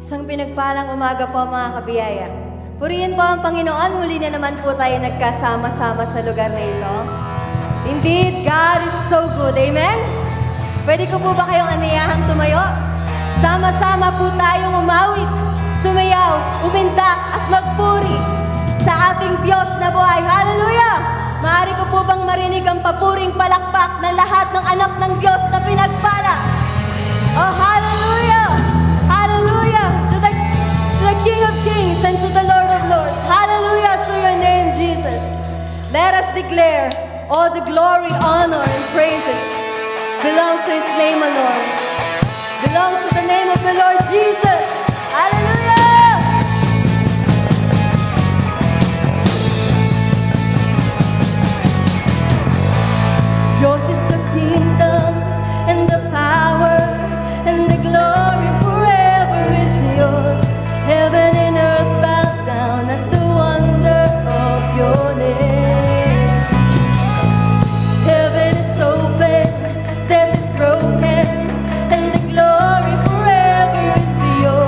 Isang pinagpalang umaga po mga kabiyaya. Purihin po ang Panginoon, muli na naman po tayo nagkasama-sama sa lugar na ito. Indeed, God is so good. Amen? Pwede ko po ba kayong aniyahang tumayo? Sama-sama po tayong umawit, sumayaw, umindak at magpuri sa ating Diyos na buhay. Hallelujah! Maaari ko po bang marinig ang papuring palakpak ng lahat ng anak ng Diyos na pinagpala? Oh, hallelujah! Hallelujah! To the King of Kings and to the Lord of Lords. Hallelujah to your name, Jesus. Let us declare all the glory, honor, and praises belongs to His name alone. Belongs to the name of the Lord Jesus. Hallelujah! Yours is the kingdom and the power and the glory forever is yours. Heaven and earth bow down at the wonder of your name. Heaven is open, death is broken, and the glory forever is yours.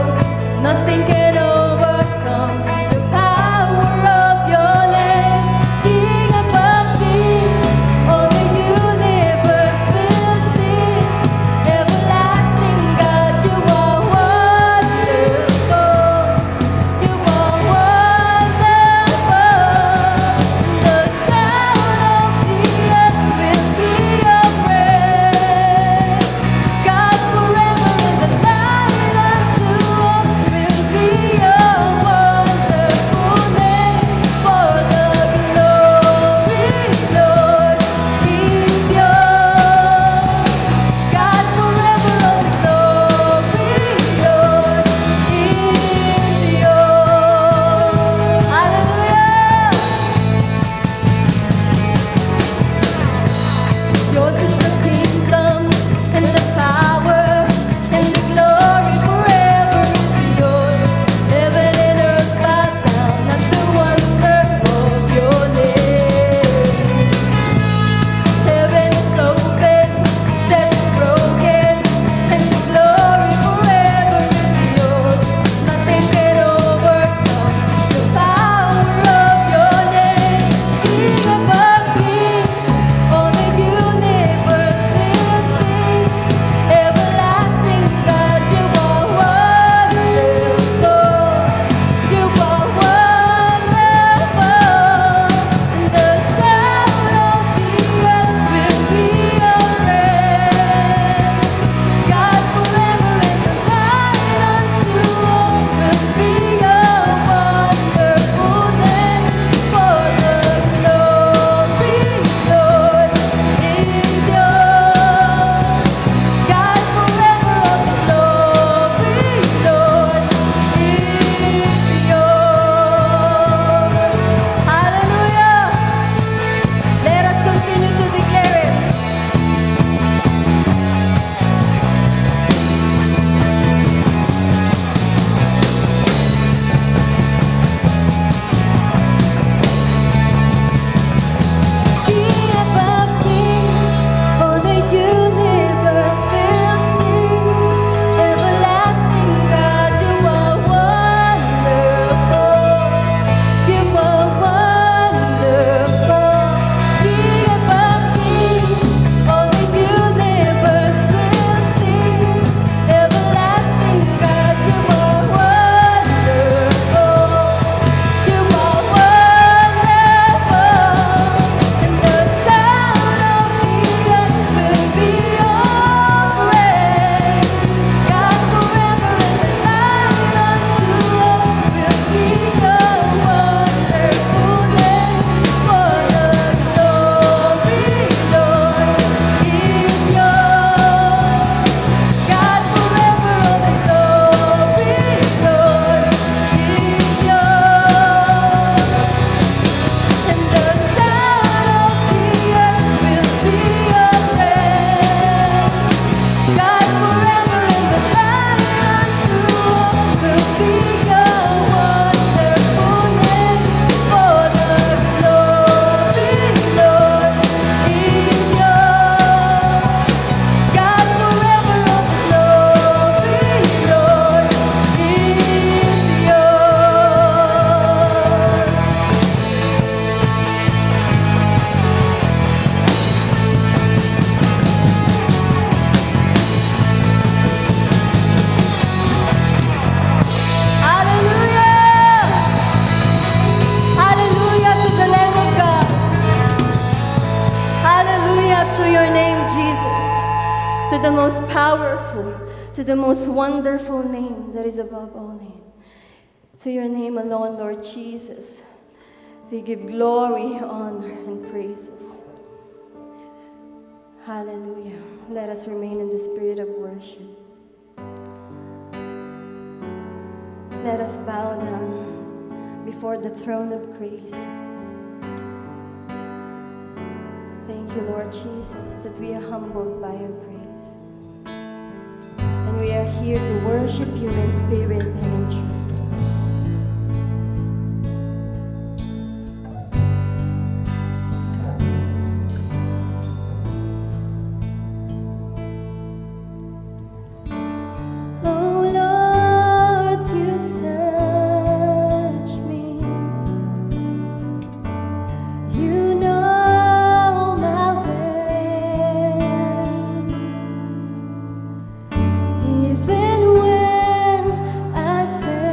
the most powerful, to the most wonderful name that is above all name. To your name alone, Lord Jesus, we give glory, honor, and praises. Hallelujah. Let us remain in the spirit of worship. Let us bow down before the throne of grace. Thank you, Lord Jesus, that we are humbled by your grace. And we are here to worship you in spirit and in truth. Even when I fail.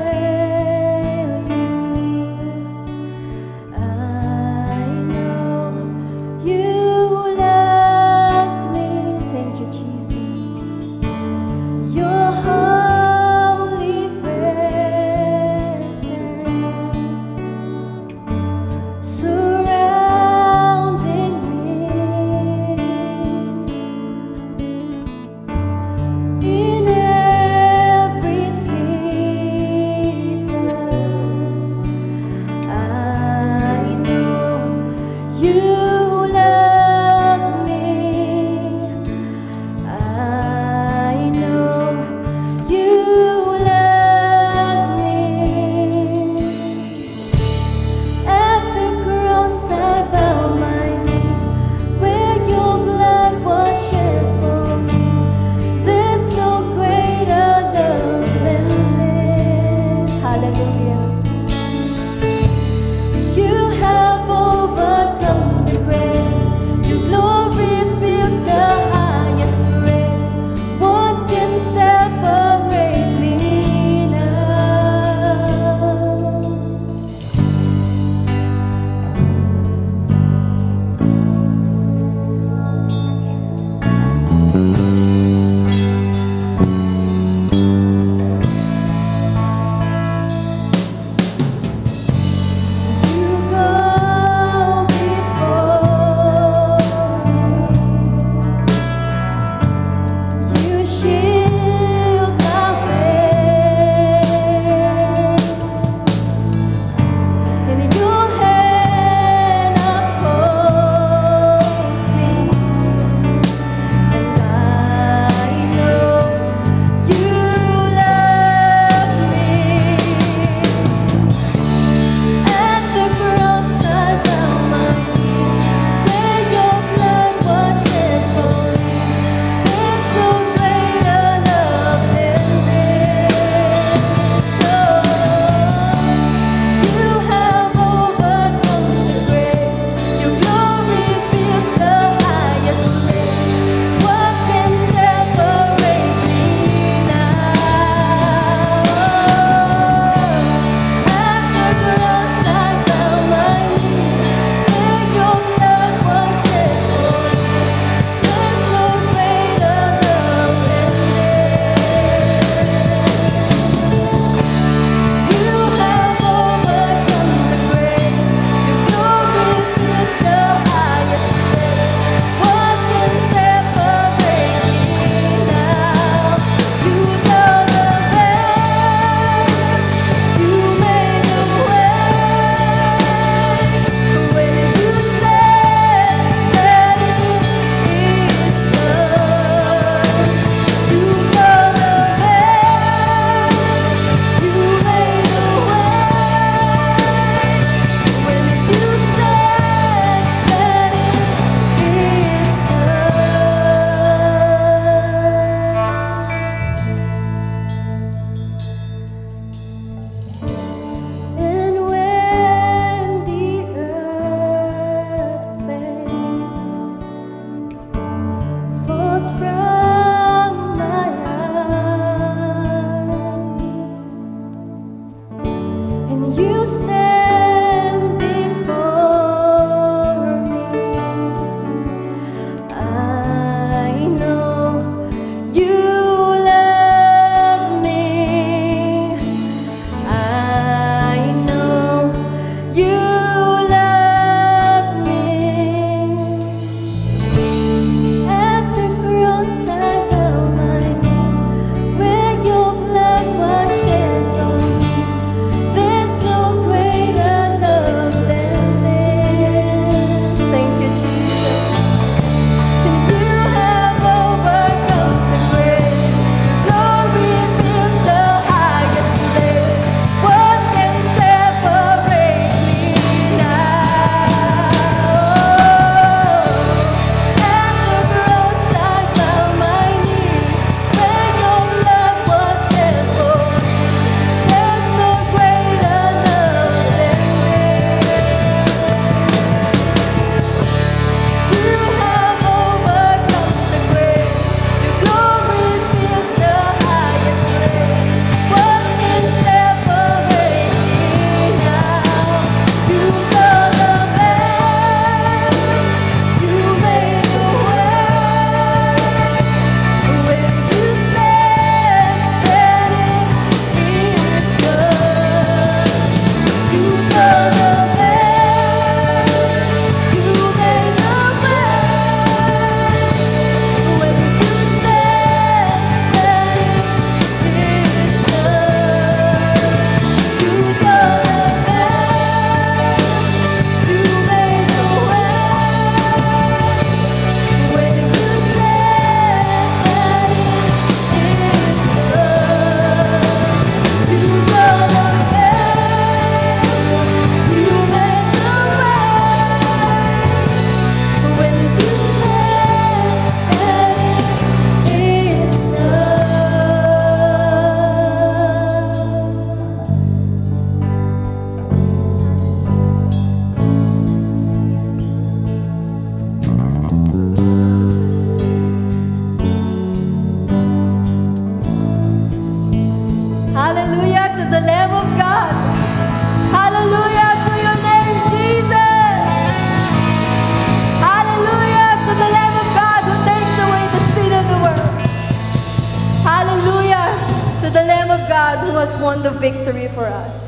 for us.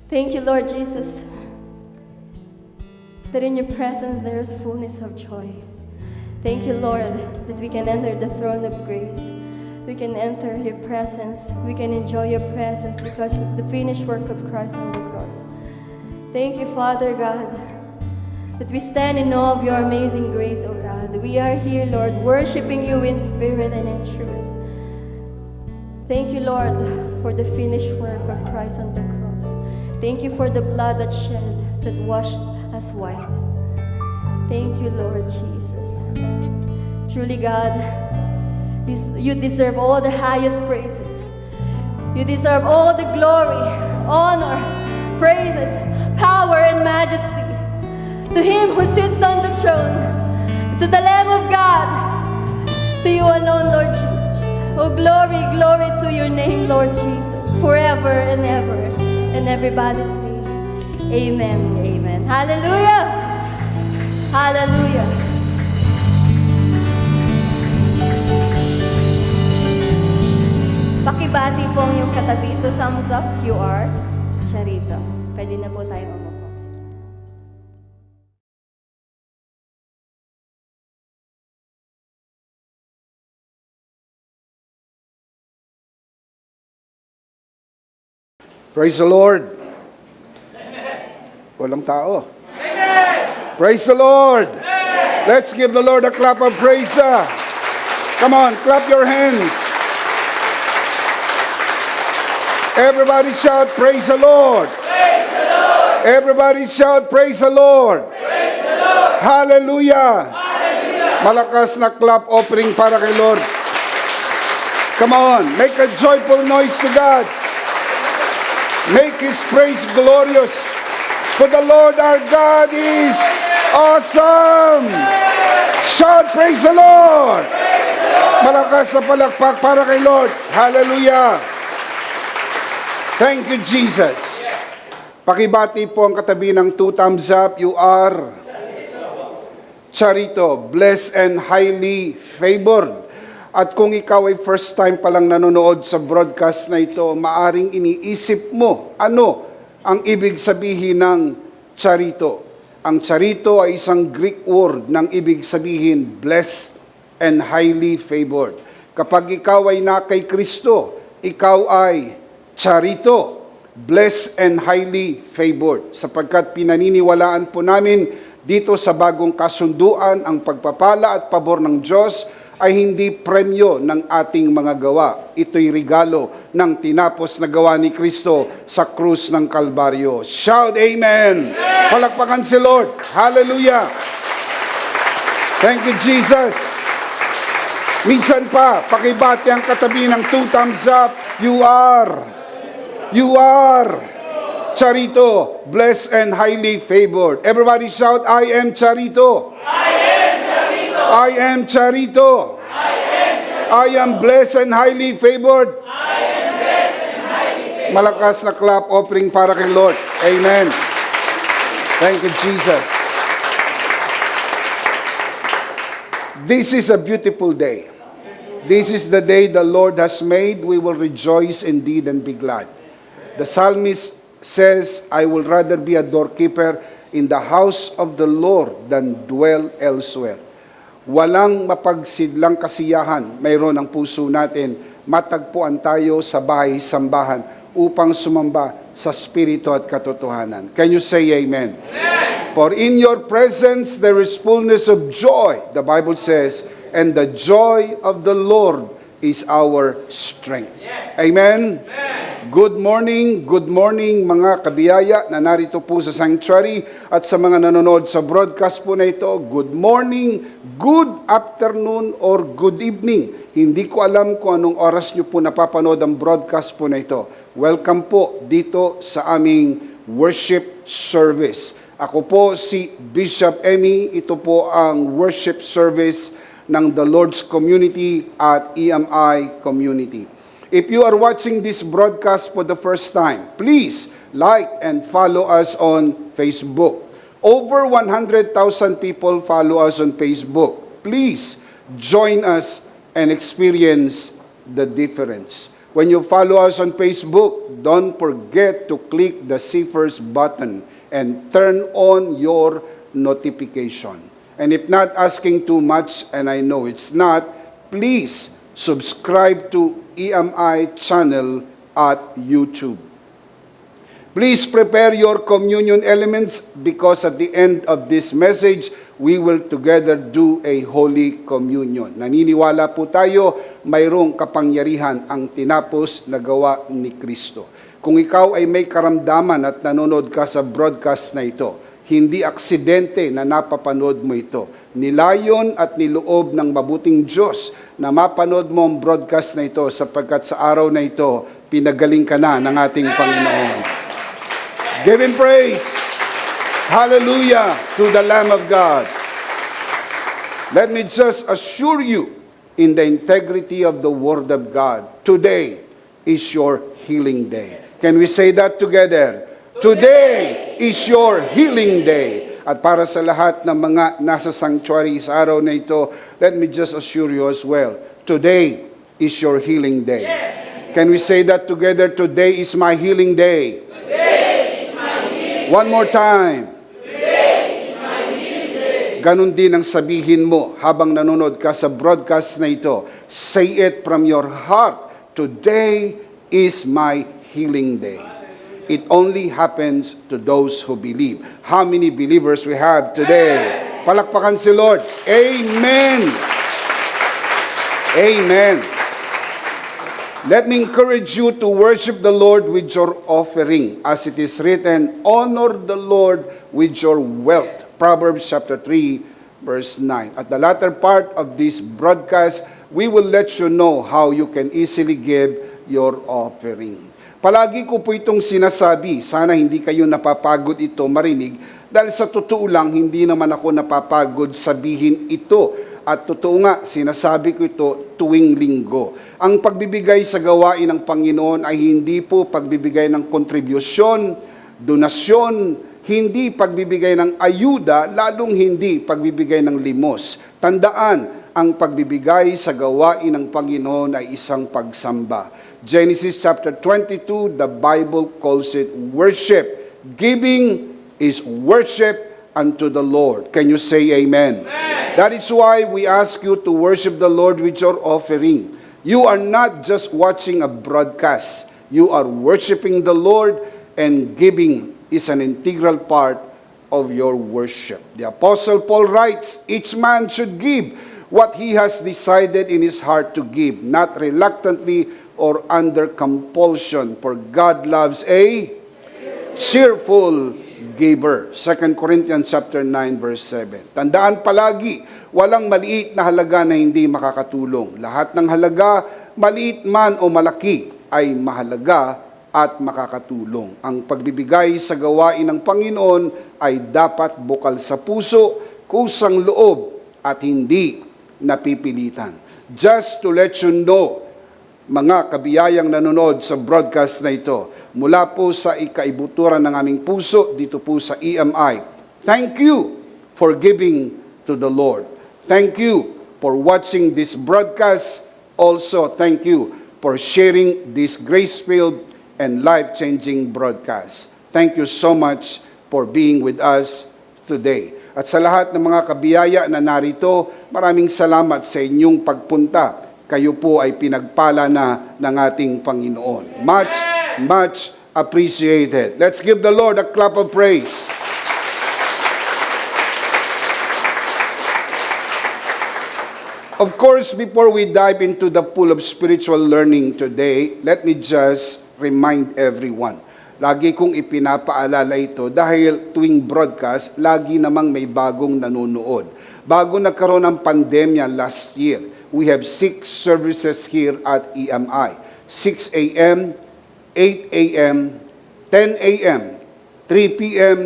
Thank you, Lord Jesus, that in your presence there is fullness of joy. Thank you, Lord, that we can enter the throne of grace. We can enter your presence. We can enjoy your presence because of the finished work of Christ on the cross. Thank you, Father God, that we stand in awe of your amazing grace, O God. We are here, Lord, worshiping you in spirit and in truth. Thank you, Lord, for the finished work of Christ on the cross. Thank you for the blood that shed, that washed us white. Thank you, Lord Jesus. Truly, God, you deserve all the highest praises. You deserve all the glory, honor, praises, power, and majesty. To him who sits on the throne, to the Lamb of God, to you alone, Lord Jesus. Oh, glory, glory to your name, Lord Jesus, forever and ever. And everybody say, amen, amen. Hallelujah! Hallelujah! Pakibati po ang iyong katabi. 2 thumbs up, you are Charito. Pwede na po tayo umupo. Praise the Lord. Walang tao. Praise the Lord. Let's give the Lord a clap of praise. Come on, clap your hands. Everybody shout, praise the Lord. Praise the Lord. Everybody shout, praise the Lord. Praise the Lord. Hallelujah. Hallelujah. Malakas na clap offering para kay Lord. Come on, make a joyful noise to God. Make His praise glorious. For the Lord our God is awesome. Shout, praise the Lord. Malakas na palakpak para kay Lord. Hallelujah. Thank you, Jesus. Pakibati po ang katabi ng 2 thumbs up. You are Charito, blessed and highly favored. At kung ikaw ay first time palang nanonood sa broadcast na ito, maaring iniisip mo, ano ang ibig sabihin ng charito? Ang charito ay isang Greek word ng ibig sabihin, blessed and highly favored. Kapag ikaw ay na kay Kristo, ikaw ay charito, blessed and highly favored. Sapagkat pinaniniwalaan po namin dito sa bagong kasunduan, ang pagpapala at pabor ng Diyos ay hindi premyo ng ating mga gawa. Ito'y regalo ng tinapos na gawa ni Kristo sa krus ng Kalbaryo. Shout amen! Palakpakan si Lord. Hallelujah! Thank you, Jesus. Minsan pa, pakibati ang katabi ng 2 thumbs up. You are Charito, blessed and highly favored. Everybody shout, I am Charito. I am Charito. I am blessed and highly favored. Malakas na clap offering para kay Lord. Amen. Thank you, Jesus. This is a beautiful day. This is the day the Lord has made. We will rejoice indeed and be glad. The psalmist says, I will rather be a doorkeeper in the house of the Lord than dwell elsewhere. Walang mapagsidlang kasiyahan mayroon ang puso natin, matagpuan tayo sa bahay-sambahan upang sumamba sa spirito at katotohanan. Can you say amen? Amen? For in your presence there is fullness of joy, the Bible says, and the joy of the Lord is our strength. Yes. Amen? Amen? Good morning mga kabiyaya na narito po sa sanctuary at sa mga nanonood sa broadcast po na ito. Good morning, good afternoon, or good evening. Hindi ko alam kung anong oras nyo po napapanood ang broadcast po na ito. Welcome po dito sa aming worship service. Ako po si Bishop Emmy. Ito po ang worship service ng The Lord's Community at EMI Community. If you are watching this broadcast for the first time, please like and follow us on Facebook. Over 100,000 people follow us on Facebook. Please join us and experience the difference. When you follow us on Facebook, don't forget to click the See First button and turn on your notification. And if not asking too much, and I know it's not, please subscribe to EMI channel at YouTube. Please prepare your communion elements because at the end of this message, we will together do a Holy Communion. Naniniwala po tayo, mayroong kapangyarihan ang tinapos na gawa ni Kristo. Kung ikaw ay may karamdaman at nanonood ka sa broadcast na ito, hindi aksidente na napapanood mo ito. Nilayon at niloob ng mabuting Diyos na mapanood mo ang broadcast na ito sapagkat sa araw na ito, pinagaling ka na ng ating Panginoon. Give Him praise. Hallelujah to the Lamb of God. Let me just assure you in the integrity of the Word of God, today is your healing day. Can we say that together? Today is your healing day. At para sa lahat ng mga nasa sanctuary sa araw na ito, let me just assure you as well, today is your healing day. Can we say that together? Today is my healing day. One more time. Today is my healing day. Ganon din ang sabihin mo habang nanonood ka sa broadcast na ito. Say it from your heart. Today is my healing day. It only happens to those who believe. How many believers we have today? Palakpakan si Lord. Amen. Amen. Let me encourage you to worship the Lord with your offering. As it is written, honor the Lord with your wealth. Proverbs chapter 3, verse 9. At the latter part of this broadcast, we will let you know how you can easily give your offering. Palagi ko po itong sinasabi, sana hindi kayo napapagod ito marinig, dahil sa totoo lang, hindi naman ako napapagod sabihin ito. At totoo nga, sinasabi ko ito tuwing linggo. Ang pagbibigay sa gawain ng Panginoon ay hindi po pagbibigay ng kontribusyon, donasyon, hindi pagbibigay ng ayuda, lalong hindi pagbibigay ng limos. Tandaan, ang pagbibigay sa gawain ng Panginoon ay isang pagsamba. Genesis chapter 22, the Bible calls it worship. Giving is worship unto the Lord. Can you say amen? That is why we ask you to worship the Lord with your offering. You are not just watching a broadcast. You are worshiping the Lord, and giving is an integral part of your worship. The Apostle Paul writes, each man should give what he has decided in his heart to give, not reluctantly or under compulsion, for God loves a cheerful giver. 2 Corinthians chapter 9 verse 7. Tandaan palagi, walang maliit na halaga na hindi makakatulong. Lahat ng halaga, maliit man o malaki, ay mahalaga at makakatulong. Ang pagbibigay sa gawain ng Panginoon ay dapat bukal sa puso, kusang loob, at hindi napipilitan. Just to let you know, mga kabiyayang nanonood sa broadcast na ito, mula po sa ikaibuturan ng aming puso, dito po sa EMI, thank you for giving to the Lord. Thank you for watching this broadcast. Also, thank you for sharing this grace-filled and life-changing broadcast. Thank you so much for being with us today. At sa lahat ng mga kabiyaya na narito, maraming salamat sa inyong pagpunta. Kayo po ay pinagpala na ng ating Panginoon. Much, much appreciated. Let's give the Lord a clap of praise. Of course, before we dive into the pool of spiritual learning today, let me just remind everyone. Lagi kong ipinapaalala ito dahil tuwing broadcast, lagi namang may bagong nanonood. Bago nagkaroon ng pandemya last year, we have 6 services here at EMI. 6 a.m., 8 a.m., 10 a.m., 3 p.m.,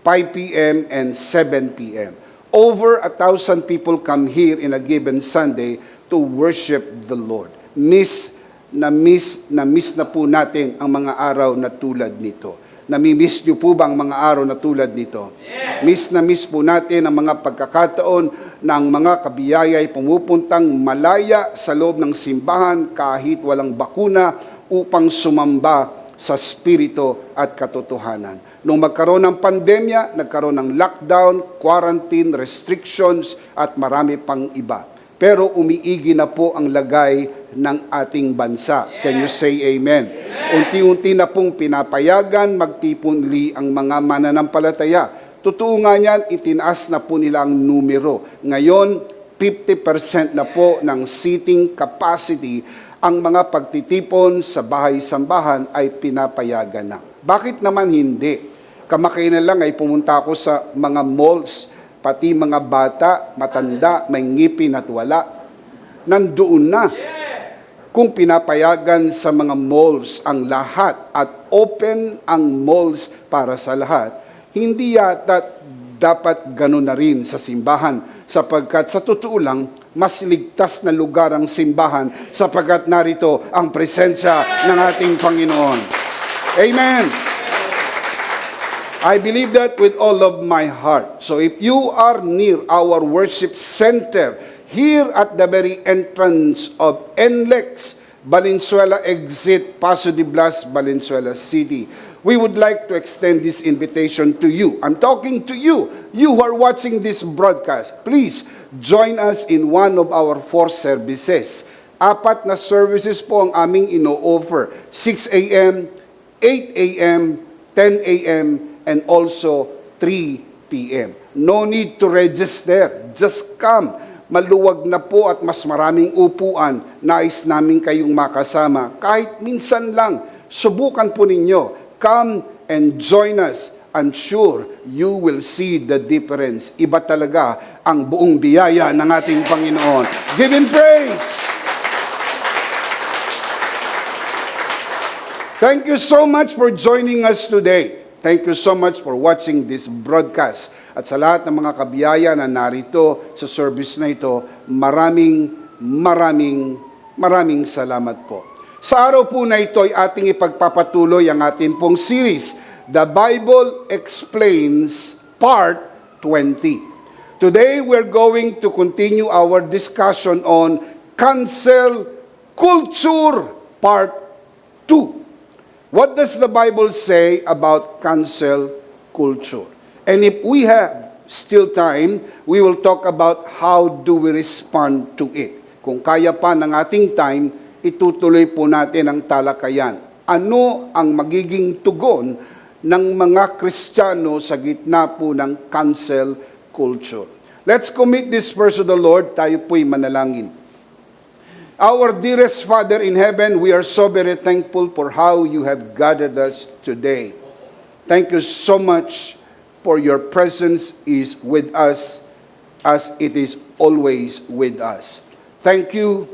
5 p.m., and 7 p.m. Over 1,000 people come here in a given Sunday to worship the Lord. Miss na po natin ang mga araw na tulad nito. Nami-miss niyo po ba ang mga araw na tulad nito? Miss na miss po natin ang mga pagkakataon na ang mga kabiyaya ay pumupuntang malaya sa loob ng simbahan kahit walang bakuna upang sumamba sa spirito at katotohanan. Nung magkaroon ng pandemya, nagkaroon ng lockdown, quarantine, restrictions, at marami pang iba. Pero umiigi na po ang lagay ng ating bansa. Can you say amen? Unti-unti na pong pinapayagan, magtipunli ang mga mananampalataya. Totoo nga niyan, itinaas na po nila ang numero. Ngayon, 50% na po ng seating capacity, ang mga pagtitipon sa bahay-sambahan ay pinapayagan na. Bakit naman hindi? Kamakailan lang ay pumunta ako sa mga malls, pati mga bata, matanda, may ngipin at wala. Nandoon na. Kung pinapayagan sa mga malls ang lahat at open ang malls para sa lahat, hindi yata dapat ganun na rin sa simbahan sapagkat sa totoo lang, mas ligtas na lugar ang simbahan sapagkat narito ang presensya ng ating Panginoon. Amen! I believe that with all of my heart. So if you are near our worship center, here at the very entrance of NLEX, Valenzuela exit, Paso de Blas, Valenzuela City, we would like to extend this invitation to you. I'm talking to you, you who are watching this broadcast. Please join us in one of our 4 services. 4 na services po ang aming ino-offer. 6 a.m., 8 a.m., 10 a.m., and also 3 p.m. No need to register. Just come. Maluwag na po at mas maraming upuan. Nais namin kayong makasama. Kahit minsan lang, subukan po ninyo. Come and join us. I'm sure you will see the difference. Iba talaga ang buong biyaya ng ating Panginoon. Give Him praise! Thank you so much for joining us today. Thank you so much for watching this broadcast. At sa lahat ng mga kabiyaya na narito sa service na ito, maraming salamat po. Sa araw po na ito ay ating ipagpapatuloy ang ating pong series, The Bible Explains Part 20. Today we're going to continue our discussion on cancel culture Part 2. What does the Bible say about cancel culture? And if we have still time, we will talk about how do we respond to it. Kung kaya pa ng ating time, itutuloy po natin ang talakayan. Ano ang magiging tugon ng mga Kristiyano sa gitna po ng cancel culture? Let's commit this verse to the Lord. Tayo po'y manalangin. Our dearest Father in heaven, we are so very thankful for how you have gathered us today. Thank you so much for your presence is with us as it is always with us. Thank you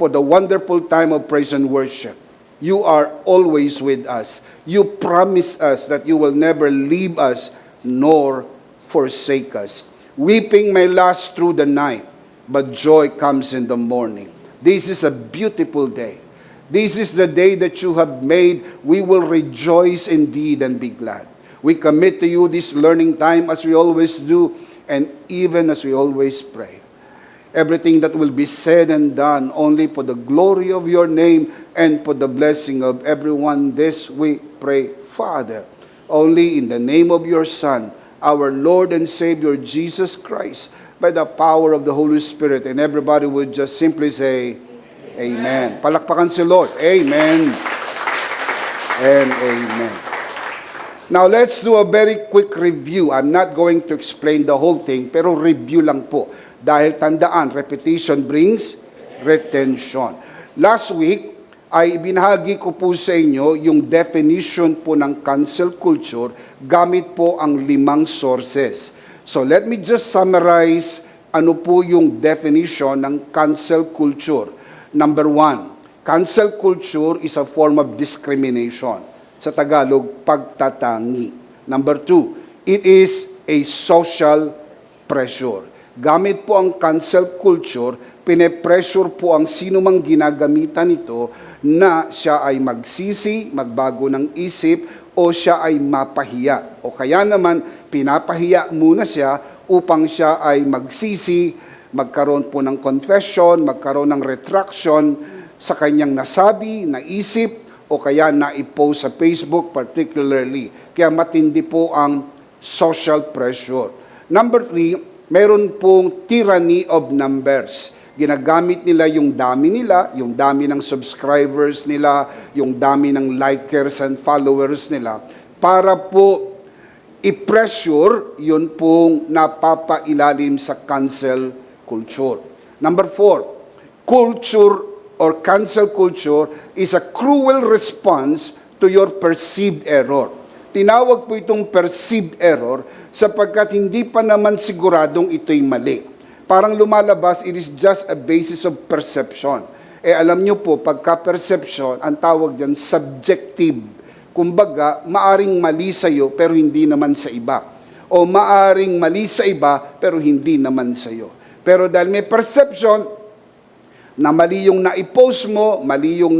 for the wonderful time of praise and worship. You are always with us. You promise us that you will never leave us nor forsake us. Weeping may last through the night, but joy comes in the morning. This is a beautiful day. This is the day that you have made. We will rejoice indeed and be glad. We commit to you this learning time as we always do, and even as we always pray. Everything that will be said and done only for the glory of your name and for the blessing of everyone. This we pray, Father, only in the name of your Son, our Lord and Savior Jesus Christ, by the power of the Holy Spirit. And everybody would just simply say, Amen. Palakpakan si Lord. Amen. And amen. Now, let's do a very quick review. I'm not going to explain the whole thing, pero review lang po. Dahil tandaan, repetition brings retention. Last week, ay binahagi ko po sa inyo yung definition po ng cancel culture gamit po ang 5 sources. So let me just summarize ano po yung definition ng cancel culture. Number 1, cancel culture is a form of discrimination. Sa Tagalog, pagtatangi. Number 2, it is a social pressure. Gamit po ang cancel culture, pine-pressure po ang sino mang ginagamitan ito na siya ay magsisi, magbago ng isip, o siya ay mapahiya. O kaya naman, pinapahiya muna siya upang siya ay magsisi magkaroon po ng confession, magkaroon ng retraction sa kanyang nasabi, naisip, o kaya na-post sa Facebook particularly. Kaya matindi po ang social pressure. Number 3, meron pong tyranny of numbers. Ginagamit nila yung dami ng subscribers nila, yung dami ng likers and followers nila, para po i-pressure yun pong napapailalim sa cancel culture. Number 4, culture or cancel culture is a cruel response to your perceived error. Tinawag po itong perceived error sapagkat hindi pa naman siguradong ito'y mali. Parang lumalabas, it is just a basis of perception. Alam nyo po, pagka-perception, ang tawag dyan, subjective. Kumbaga, maaring mali sa iyo pero hindi naman sa iba. O maaring mali sa iba pero hindi naman sa iyo. Pero dahil may perception, na mali yung na-post mo, mali yung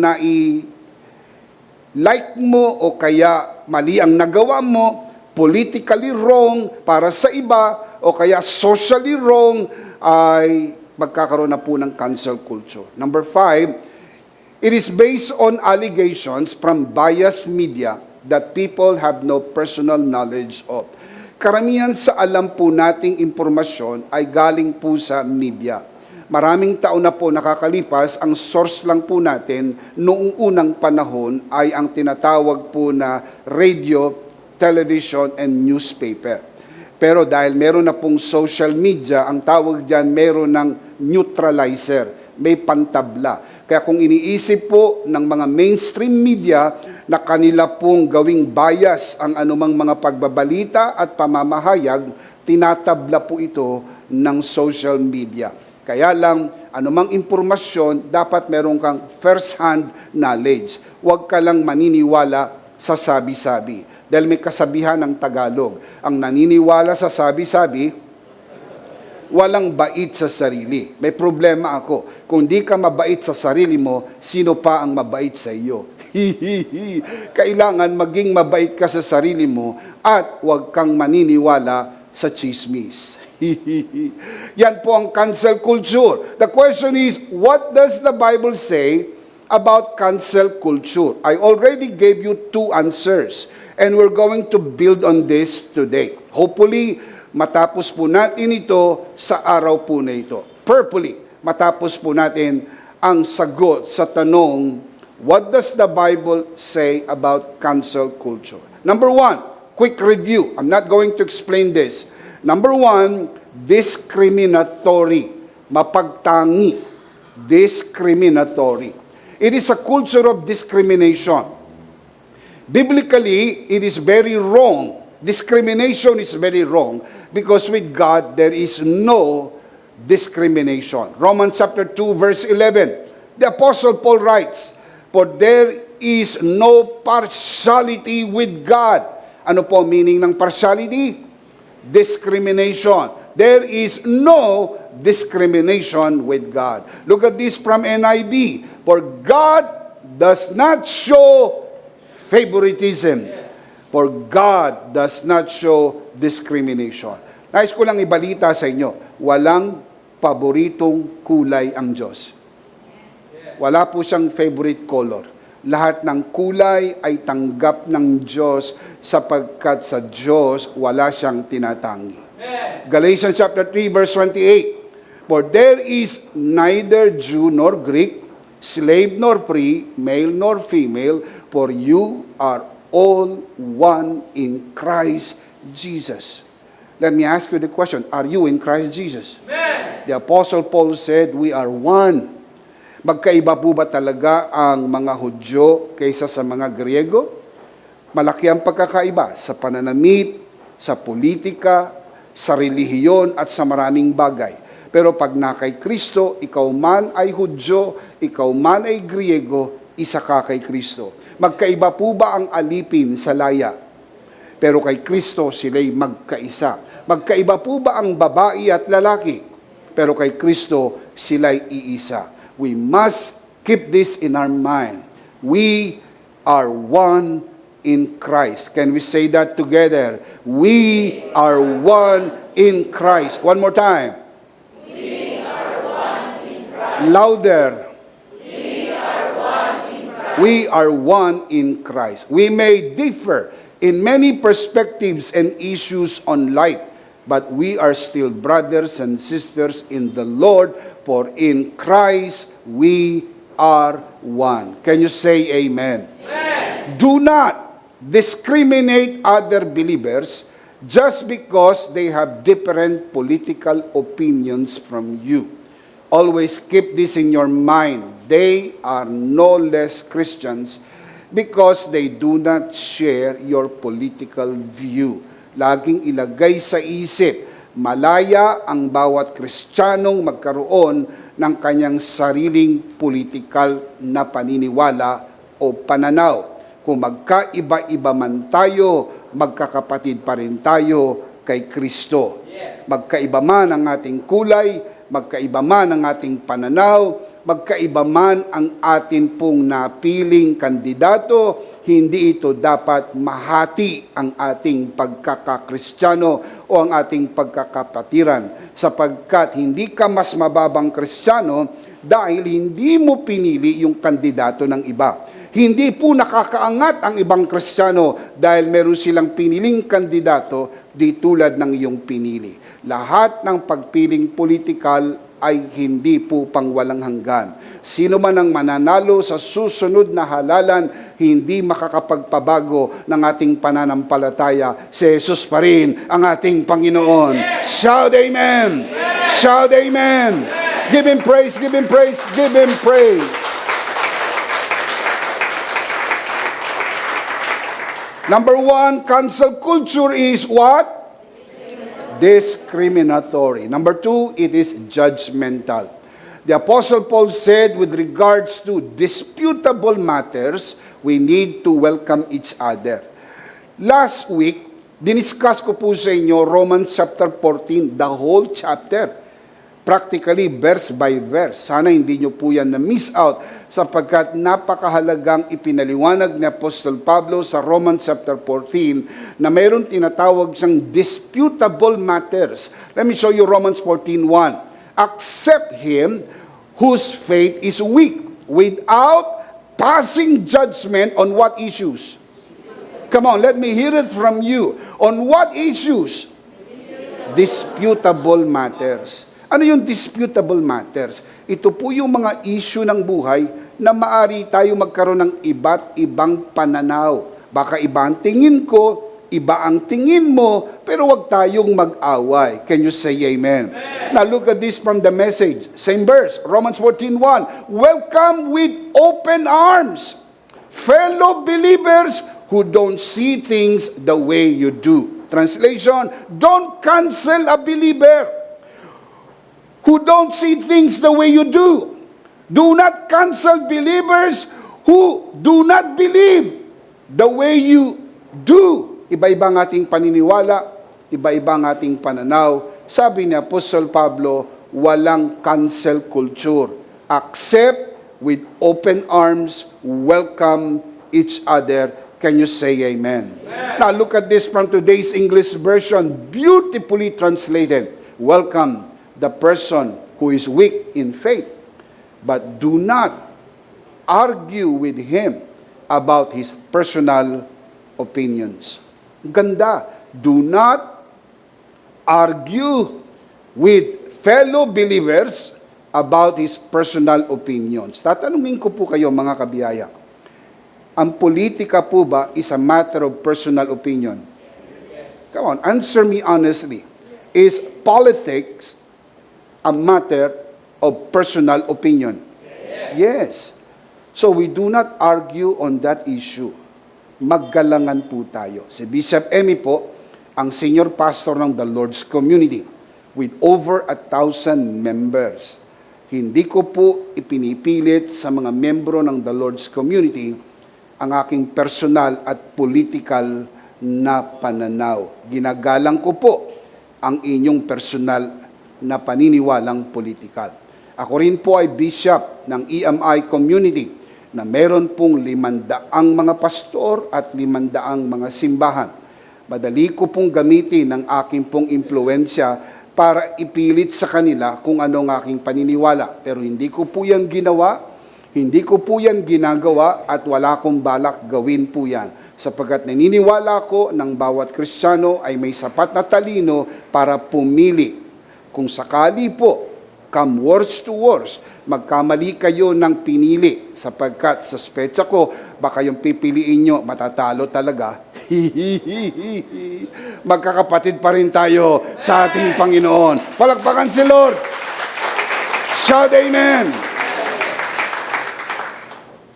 like mo, o kaya mali ang nagawa mo, politically wrong para sa iba, o kaya socially wrong, ay magkakaroon na po ng cancel culture. Number 5, it is based on allegations from biased media that people have no personal knowledge of. Karamihan sa alam po nating impormasyon ay galing po sa media. Maraming taon na po nakakalipas, ang source lang po natin noong unang panahon ay ang tinatawag po na radio, television, and newspaper. Pero dahil meron na pong social media, ang tawag dyan meron ng neutralizer, may pantabla. Kaya kung iniisip po ng mga mainstream media na kanila pong gawing bias ang anumang mga pagbabalita at pamamahayag, tinatabla po ito ng social media. Kaya lang, anumang impormasyon, dapat meron kang first-hand knowledge. Huwag ka lang maniniwala sa sabi-sabi. Dahil may kasabihan ng Tagalog, ang naniniwala sa sabi-sabi, walang bait sa sarili. May problema ako. Kung di ka mabait sa sarili mo, sino pa ang mabait sa iyo? Kailangan maging mabait ka sa sarili mo at huwag kang maniniwala sa chismis. Yan po ang cancel culture. The question is, what does the Bible say about cancel culture? I already gave you 2 answers, and we're going to build on this today. Hopefully, matapos po natin ito sa araw po na ito. Prayerfully, matapos po natin ang sagot sa tanong, what does the Bible say about cancel culture? Number 1, quick review. I'm not going to explain this. Number 1, discriminatory. Mapagtangi. Discriminatory. It is a culture of discrimination. Biblically, it is very wrong. Discrimination is very wrong because with God, there is no discrimination. Romans chapter 2, verse 11. The Apostle Paul writes, for there is no partiality with God. Ano po meaning ng partiality? Discrimination. There is no discrimination with God. Look at this from NIV. For God does not show favoritism. For God does not show discrimination. Nais ko lang ibalita sa inyo, walang paboritong kulay ang Diyos. Wala po siyang favorite color. Lahat ng kulay ay tanggap ng Diyos sapagkat sa Diyos wala siyang tinatangi. Galatians chapter 3 verse 28. For there is neither Jew nor Greek, slave nor free, male nor female, for you are all one in Christ Jesus. Let me ask you the question, are you in Christ Jesus? Amen. The Apostle Paul said, we are one. Magkaiba po ba talaga ang mga Hudyo kaysa sa mga Griego? Malaki ang pagkakaiba sa pananamit, sa politika, sa relihiyon at sa maraming bagay. Pero pag na kay Kristo, ikaw man ay Hudyo, ikaw man ay Griego, isa ka kay Kristo. Magkaiba po ba ang alipin sa laya? Pero kay Kristo sila'y magkaisa. Magkaiba po ba ang babae at lalaki? Pero kay Kristo sila'y iisa. We must keep this in our mind. We are one in Christ. Can we say that together? We are one in Christ. One more time. We Louder. We are one in Christ. We may differ in many perspectives and issues on life, but we are still brothers and sisters in the Lord, for in Christ we are one. Can you say amen? Amen. Do not discriminate other believers just because they have different political opinions from you. Always keep this in your mind. They are no less Christians because they do not share your political view. Laging ilagay sa isip, malaya ang bawat Kristiyanong magkaroon ng kanyang sariling political na paniniwala o pananaw. Kung magkaiba-iba man tayo, magkakapatid pa rin tayo kay Kristo. Magkaiba man ang ating kulay, magkaiba man ang ating pananaw, magkaiba man ang atin pong napiling kandidato, hindi ito dapat mahati ang ating pagkakakristyano o ang ating pagkakapatiran, sapagkat hindi ka mas mababang Kristiyano dahil hindi mo pinili yung kandidato ng iba. Hindi po nakakaangat ang ibang Kristiyano dahil meron silang piniling kandidato di tulad ng iyong pinili. Lahat ng pagpiling politikal ay hindi po pangwalang hanggan. Sino man ang mananalo sa susunod na halalan, hindi makakapagpabago ng ating pananampalataya. Si Jesus pa rin ang ating Panginoon. Shout amen! Shout amen! Give Him praise, give Him praise, give Him praise! Number one, cancel culture is what? Discriminatory. Number two, it is judgmental. The Apostle Paul said with regards to disputable matters, we need to welcome each other. Last week, diniscuss ko po sa inyo Romans chapter 14, the whole chapter. Practically, verse by verse. Sana hindi nyo po yan na-miss out sapagkat napakahalagang ipinaliwanag ni Apostol Pablo sa Romans chapter 14 na mayroon tinatawag siyang disputable matters. Let me show you Romans 14:1. Accept him whose faith is weak without passing judgment on what issues? Come on, let me hear it from you. On what issues? Disputable matters. Ano yung disputable matters? Ito po yung mga issue ng buhay na maari tayo magkaroon ng iba't ibang pananaw. Baka iba ang tingin ko, iba ang tingin mo, pero wag tayong mag-away. Can you say amen? Now look at this from the Message. Same verse, Romans 14:1. Welcome with open arms, fellow believers who don't see things the way you do. Translation, don't cancel a believer who don't see things the way you do. Do not cancel believers who do not believe the way you do. Iba-iba ang ating paniniwala, iba-iba ang ating pananaw. Sabi ni Apostol Pablo, walang cancel culture. Accept with open arms, welcome each other. Can you say amen? Now look at this from today's English version, beautifully translated. Welcome the person who is weak in faith, but do not argue with him about his personal opinions. Ganda. Do not argue with fellow believers about his personal opinions. Tatanungin ko po kayo mga kabiyaya, ang politika po ba is a matter of personal opinion? Come on, answer me honestly. Is politics a matter of personal opinion? Yes. So we do not argue on that issue. Maggalangan po tayo. Si Bishop Emmy po, ang senior pastor ng The Lord's Community with over 1,000 members. Hindi ko po ipinipilit sa mga membro ng The Lord's Community ang aking personal at political na pananaw. Ginagalang ko po ang inyong personal na paniniwalang politikal. Ako rin po ay bishop ng EMI community na meron pong 500 mga pastor at 500 mga simbahan. Madali ko pong gamitin ang aking pong impluensya para ipilit sa kanila kung ano ang aking paniniwala. Pero hindi ko po yan ginawa, hindi ko po yan ginagawa, at wala akong balak gawin po yan. Sapagkat naniniwala ko ng bawat Kristiyano ay may sapat na talino para pumili. Kung sakali po, come worst to worst, magkamali kayo ng pinili. Sapagkat suspecha ko, baka yung pipiliin nyo, matatalo talaga. Magkakapatid pa rin tayo sa ating Panginoon. Palakpakan si Lord. Shout amen.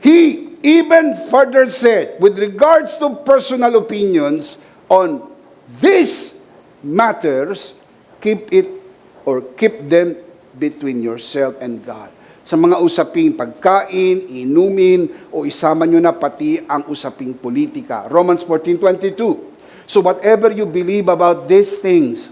He even further said, with regards to personal opinions on these matters, keep them between yourself and God. Sa mga usaping pagkain, inumin, o isama nyo na pati ang usaping politika. Romans 14:22. So whatever you believe about these things,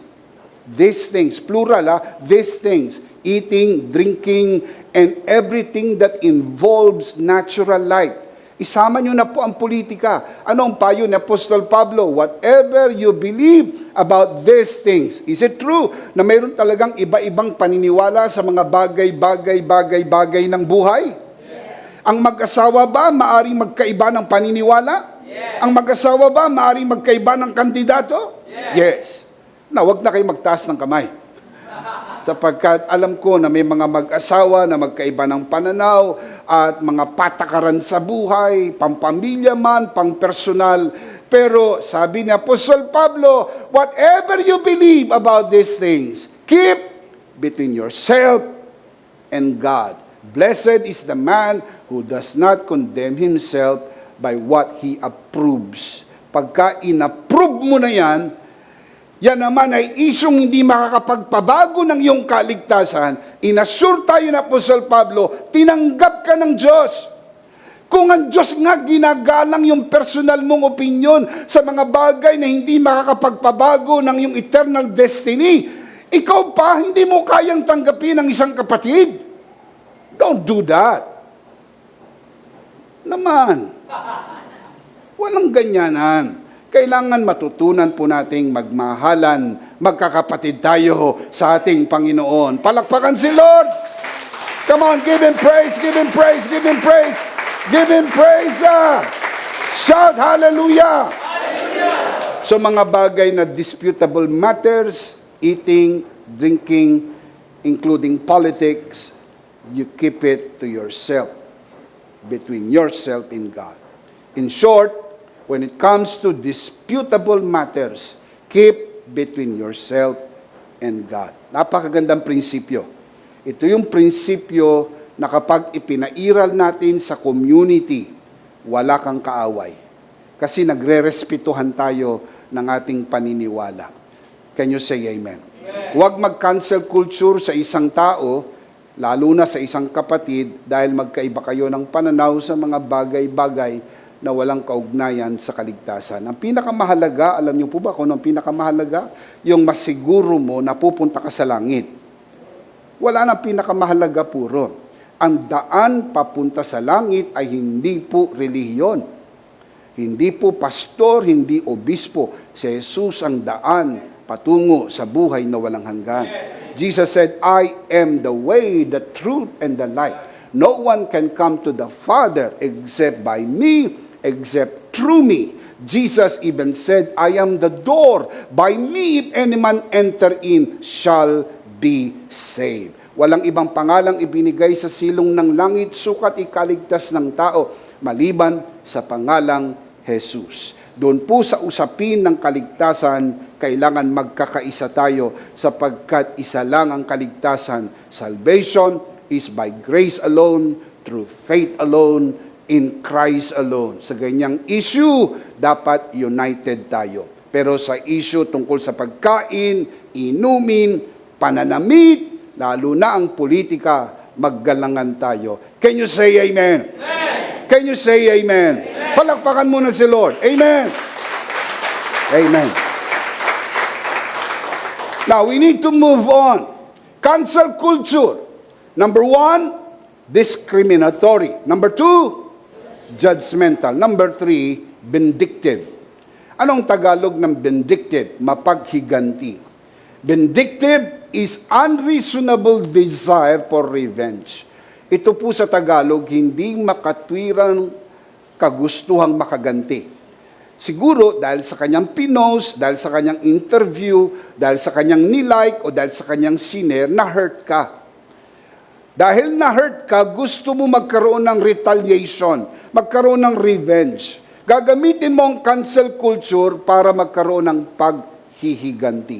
plural these things, eating, drinking, and everything that involves natural life. Isama nyo na po ang politika. Ano ang payo ni Apostol Pablo? Whatever you believe about these things. Is it true na mayroon talagang iba-ibang paniniwala sa mga bagay ng buhay? Yes. Ang mag-asawa ba maaring magkaiba ng paniniwala? Yes. Ang mag-asawa ba maaring magkaiba ng kandidato? Yes. Na wag na kayo magtaas ng kamay. Sapagkat alam ko na may mga mag-asawa na magkaiba ng pananaw at mga patakaran sa buhay, pampamilya man, pang-personal. Pero sabi ni Apostol Pablo, whatever you believe about these things, keep between yourself and God. Blessed is the man who does not condemn himself by what he approves. Pagka inapprove mo na yan naman ay isyong hindi makakapagpabago ng iyong kaligtasan. Inassure tayo na Apostol Pablo, tinanggap ka ng Diyos. Kung ang Diyos nga ginagalang yung personal mong opinion sa mga bagay na hindi makakapagpabago ng iyong eternal destiny, ikaw pa hindi mo kayang tanggapin ng isang kapatid. Don't do that. Naman. Walang ganyanan. Kailangan matutunan po nating magmahalan, magkakapatid tayo sa ating Panginoon. Palakpakan si Lord! Come on, give Him praise, give Him praise, give Him praise, give Him praise! Shout hallelujah! Hallelujah! So mga bagay na disputable matters, eating, drinking, including politics, you keep it to yourself, between yourself and God. In short, when it comes to disputable matters, keep between yourself and God. Napakagandang prinsipyo. Ito yung prinsipyo na kapag ipinairal natin sa community, wala kang kaaway. Kasi nagre-respetuhan tayo ng ating paniniwala. Can you say amen? Huwag mag-cancel culture sa isang tao, lalo na sa isang kapatid, dahil magkaiba kayo ng pananaw sa mga bagay-bagay na walang kaugnayan sa kaligtasan. Ang pinakamahalaga, alam niyo po ba kung ang pinakamahalaga? Yung masiguro mo na pupunta ka sa langit. Wala nang pinakamahalaga puro. Ang daan papunta sa langit ay hindi po relihiyon. Hindi po pastor, hindi obispo. Si Jesus ang daan patungo sa buhay na walang hanggan. Jesus said, I am the way, the truth, and the light. No one can come to the Father except by me, except through me. Jesus even said, I am the door. By me, if any man enter in, shall be saved. Walang ibang pangalang ibinigay sa silong ng langit, sukat ikaligtas ng tao, maliban sa pangalang Jesus. Doon po sa usapin ng kaligtasan, kailangan magkakaisa tayo sapagkat isa lang ang kaligtasan. Salvation is by grace alone, through faith alone, in Christ alone. Sa ganyang issue, dapat united tayo. Pero sa issue tungkol sa pagkain, inumin, pananamit, lalo na ang politika, maggalangan tayo. Can you say amen? Amen. Can you say amen? Amen. Palakpakan muna si Lord. Amen. Amen. Now, we need to move on. Cancel culture. Number 1, discriminatory. Number 2, judgmental. Number 3, vindictive. Anong Tagalog ng vindictive? Mapaghiganti. Vindictive, is unreasonable desire for revenge. Ito po sa Tagalog, hindi makatwirang kagustuhang makaganti. Siguro dahil sa kanyang pinost, dahil sa kanyang interview, dahil sa kanyang nilike, o dahil sa kanyang sinare, na-hurt ka. Dahil na-hurt ka, gusto mo magkaroon ng retaliation, magkaroon ng revenge. Gagamitin mo ang cancel culture para magkaroon ng paghihiganti.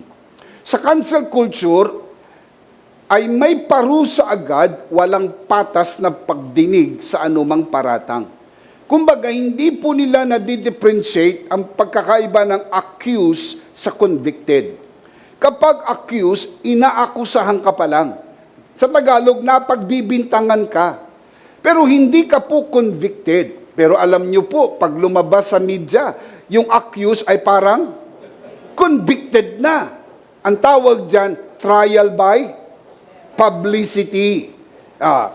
Sa cancel culture, ay may parusa agad, walang patas na pagdinig sa anumang paratang. Kumbaga, hindi po nila na-differentiate ang pagkakaiba ng accused sa convicted. Kapag accused, inaakusahan ka pa lang. Sa Tagalog, napagbibintangan ka. Pero hindi ka po convicted. Pero alam niyo po, pag lumabas sa media, yung accused ay parang convicted na. Ang tawag dyan, trial by publicity.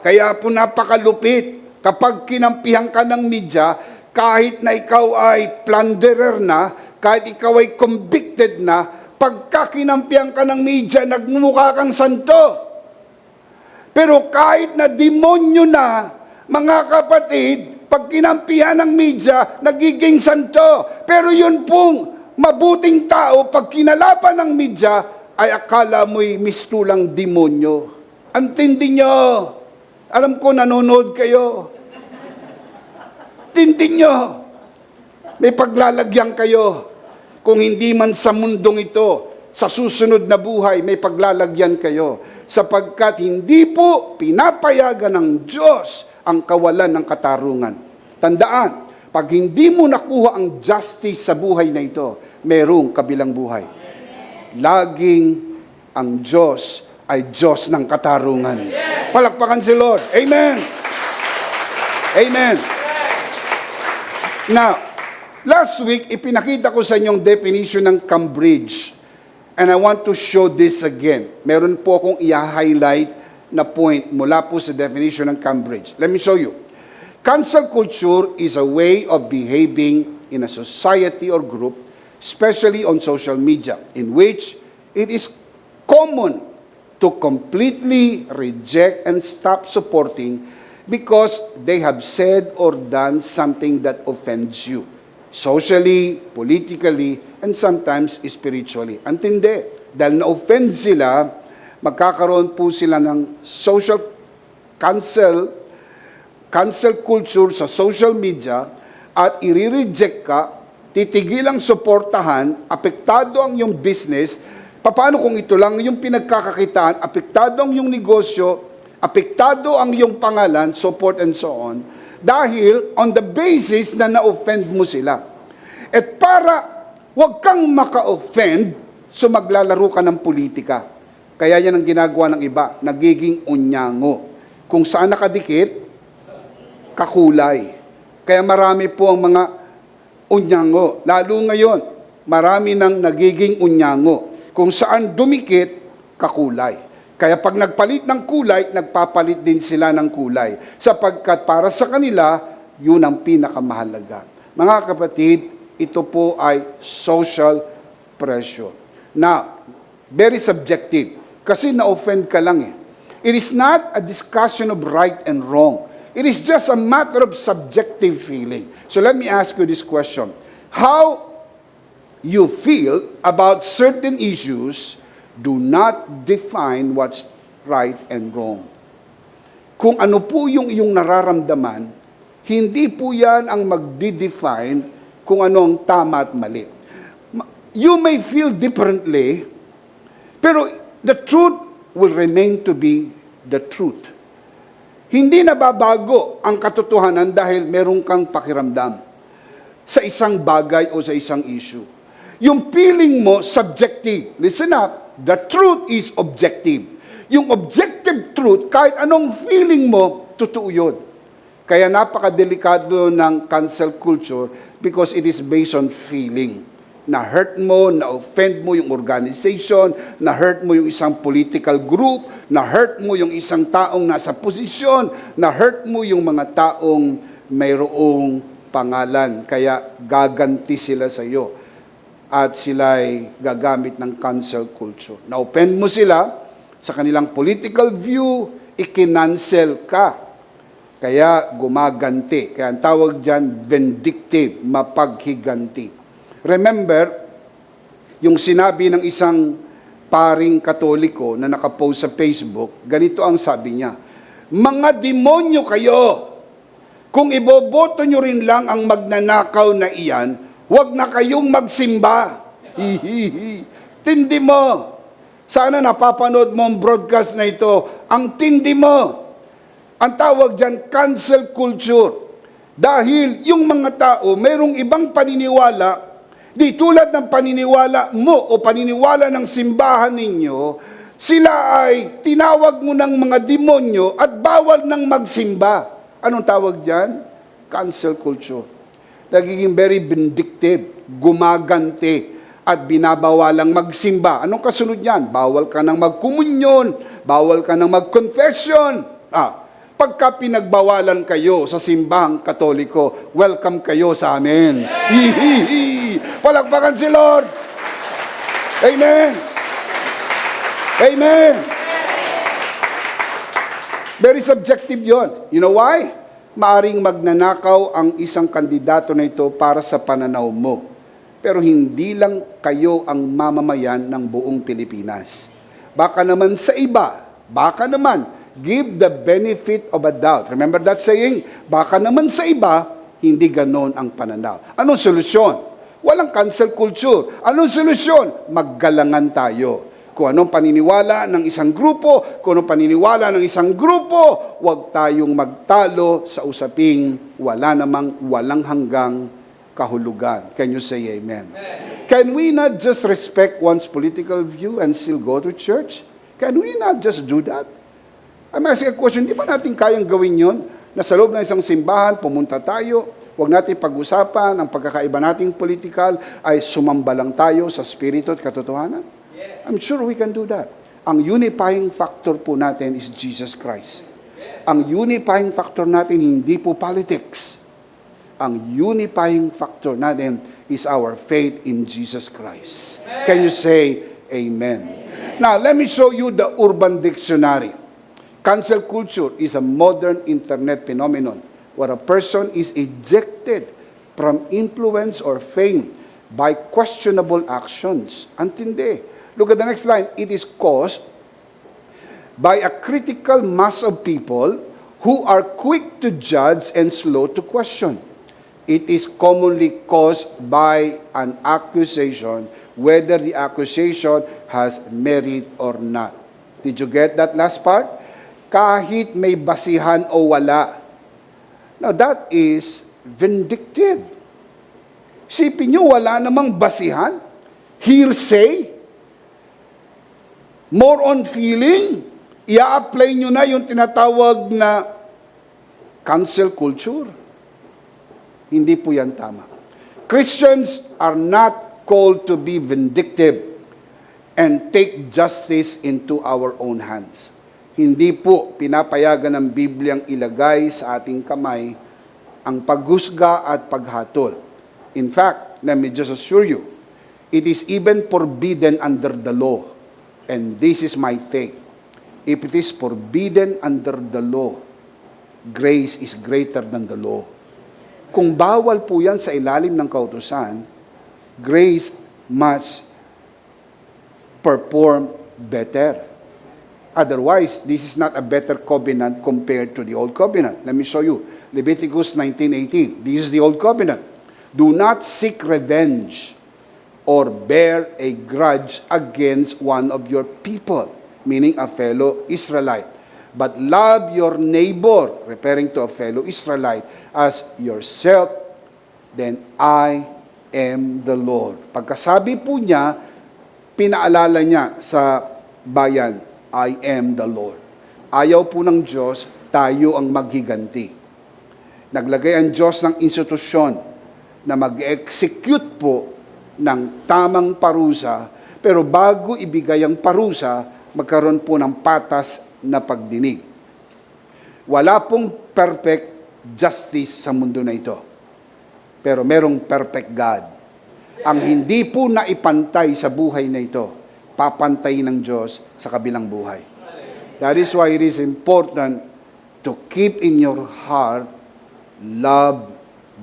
Kaya po napakalupit. Kapag kinampihan ka ng media, kahit na ikaw ay plunderer na, kahit ikaw ay convicted na, pagka kinampihan ka ng media, nagmumukha kang santo. Pero kahit na demonyo na, mga kapatid, pag kinampihan ng media, nagiging santo. Pero yun pong mabuting tao, pag kinalaban ng media, ay akala mo'y mistulang demonyo. Antindi nyo. Alam ko, nanonood kayo. Tindi nyo. May paglalagyan kayo. Kung hindi man sa mundong ito, sa susunod na buhay, may paglalagyan kayo. Sapagkat hindi po pinapayagan ng Diyos ang kawalan ng katarungan. Tandaan, pag hindi mo nakuha ang justice sa buhay na ito, merong kabilang buhay. Laging ang Diyos ay Diyos ng katarungan. Palakpakan si Lord. Amen. Amen. Now, last week, ipinakita ko sa inyong definition ng Cambridge. And I want to show this again. Meron po akong i-highlight na point mula po sa definition ng Cambridge. Let me show you. Cancel culture is a way of behaving in a society or group, especially on social media, in which it is common to completely reject and stop supporting because they have said or done something that offends you, socially, politically, and sometimes spiritually. Antindi, dahil na-offend sila, magkakaroon po sila ng social cancel culture sa social media at i-reject ka, titigilang suportahan, apektado ang iyong business. Paano kung ito lang yung pinagkakakitaan, apektado ang iyong negosyo, apektado ang iyong pangalan, so forth and so on, dahil on the basis na na-offend mo sila. At para huwag kang maka-offend, so maglalaro ka ng politika. Kaya yan ang ginagawa ng iba, nagiging unyango. Kung saan nakadikit, kakulay. Kaya marami po ang mga unyango. Lalo ngayon, marami nang nagiging unyango. Kung saan dumikit, kakulay. Kaya pag nagpalit ng kulay, nagpapalit din sila ng kulay. Sapagkat para sa kanila, yun ang pinakamahalaga. Mga kapatid, ito po ay social pressure. Now, very subjective. Kasi na-offend ka lang eh. It is not a discussion of right and wrong. It is just a matter of subjective feeling. So let me ask you this question. How you feel about certain issues do not define what's right and wrong. Kung ano po yung iyong nararamdaman, hindi po yan ang magdi-define kung ano ang tama at mali. You may feel differently, pero the truth will remain to be the truth. Hindi nababago ang katotohanan dahil meron kang pakiramdam sa isang bagay o sa isang issue. Yung feeling mo, subjective. Listen up, the truth is objective. Yung objective truth, kahit anong feeling mo, totoo yun. Kaya napakadelikado ng cancel culture because it is based on feeling. Na-hurt mo, na-offend mo yung organization, na-hurt mo yung isang political group, na-hurt mo yung isang taong nasa posisyon, na-hurt mo yung mga taong mayroong pangalan. Kaya gaganti sila sa iyo. At sila ay gagamit ng cancel culture. Na-offend mo sila, sa kanilang political view, ikinancel ka. Kaya gumaganti. Kaya ang tawag dyan, vindictive, mapaghiganti. Remember, yung sinabi ng isang paring Katoliko na nakapost sa Facebook, ganito ang sabi niya, mga demonyo kayo! Kung iboboto nyo rin lang ang magnanakaw na iyan, huwag na kayong magsimba. Hihihi. Tindi mo. Sana napapanood mo ang broadcast na ito. Ang tindi mo. Ang tawag dyan, cancel culture. Dahil yung mga tao, mayroong ibang paniniwala, di tulad ng paniniwala mo o paniniwala ng simbahan ninyo, sila ay tinawag mo ng mga demonyo at bawal nang magsimba. Anong tawag dyan? Cancel culture. Nagiging very vindictive, gumaganti, at binabawalang magsimba. Anong kasunod niyan? Bawal ka nang magkomunyon, bawal ka nang mag-confession. Pagka pinagbawalan kayo sa simbahang Katoliko, welcome kayo sa amin. Hihihi! Palakpakan si Lord! Amen! Amen! Very subjective yon. You know why? Maaring magnanakaw ang isang kandidato na ito para sa pananaw mo. Pero hindi lang kayo ang mamamayan ng buong Pilipinas. Baka naman sa iba, baka naman, give the benefit of a doubt. Remember that saying? Baka naman sa iba, hindi ganon ang pananaw. Anong solusyon? Walang cancel culture. Anong solusyon? Maggalangan tayo. Kung anong paniniwala ng isang grupo, kung anong paniniwala ng isang grupo, huwag tayong magtalo sa usaping walang hanggang kahulugan. Can you say amen? Can we not just respect one's political view and still go to church? Can we not just do that? I'm asking a question, di ba natin kayang gawin yon? Na sa loob ng isang simbahan, pumunta tayo, huwag natin pag-usapan ang pagkakaiba nating political, ay sumamba lang tayo sa spirito at katotohanan? I'm sure we can do that. Ang unifying factor po natin is Jesus Christ. Ang unifying factor natin hindi po politics. Ang unifying factor natin is our faith in Jesus Christ. Can you say amen? Now, let me show you the Urban Dictionary. Cancel culture is a modern internet phenomenon where a person is ejected from influence or fame by questionable actions. Antindi. Look at the next line. It is caused by a critical mass of people who are quick to judge and slow to question. It is commonly caused by an accusation, whether the accusation has merit or not. Did you get that last part? Kahit may basihan o wala. Now that is vindictive. Isipin nyo, wala namang basihan, hearsay, more on feeling, i-apply nyo na yung tinatawag na cancel culture. Hindi po yan tama. Christians are not called to be vindictive and take justice into our own hands. Hindi po pinapayagan ng Bibliang ilagay sa ating kamay ang paghusga at paghatol. In fact, let me just assure you, it is even forbidden under the law. And this is my take. If it is forbidden under the law, grace is greater than the law. Kung bawal po yan sa ilalim ng kautusan, grace must perform better. Otherwise, this is not a better covenant compared to the old covenant. Let me show you. Leviticus 19:18. This is the old covenant. Do not seek revenge or bear a grudge against one of your people, meaning a fellow Israelite. But love your neighbor, referring to a fellow Israelite, as yourself, then I am the Lord. Pagkasabi po niya, pinaalala niya sa bayan, I am the Lord. Ayaw po ng Diyos, tayo ang maghiganti. Naglagay ang Diyos ng institusyon na mag-execute po ng tamang parusa, pero bago ibigay ang parusa, magkaroon po ng patas na pagdinig. Wala pong perfect justice sa mundo na ito. Pero merong perfect God. Ang hindi po naipantay sa buhay na ito papantay ng Diyos sa kabilang buhay. That is why it is important to keep in your heart love,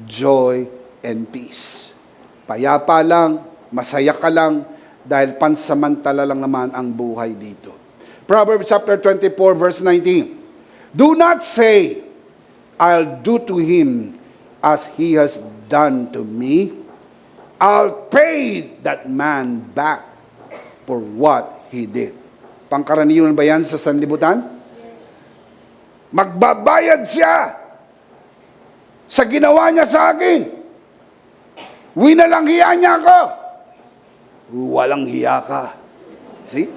joy, and peace. Payapa lang, masaya ka lang, dahil pansamantala lang naman ang buhay dito. Proverbs chapter 24, verse 19. Do not say, I'll do to him as he has done to me. I'll pay that man back for what he did. Pangkaraniwan ba yan sa sanlibutan? Magbabayad siya sa ginawa niya sa akin. Winalang hiya niya ako. Walang hiya ka. See?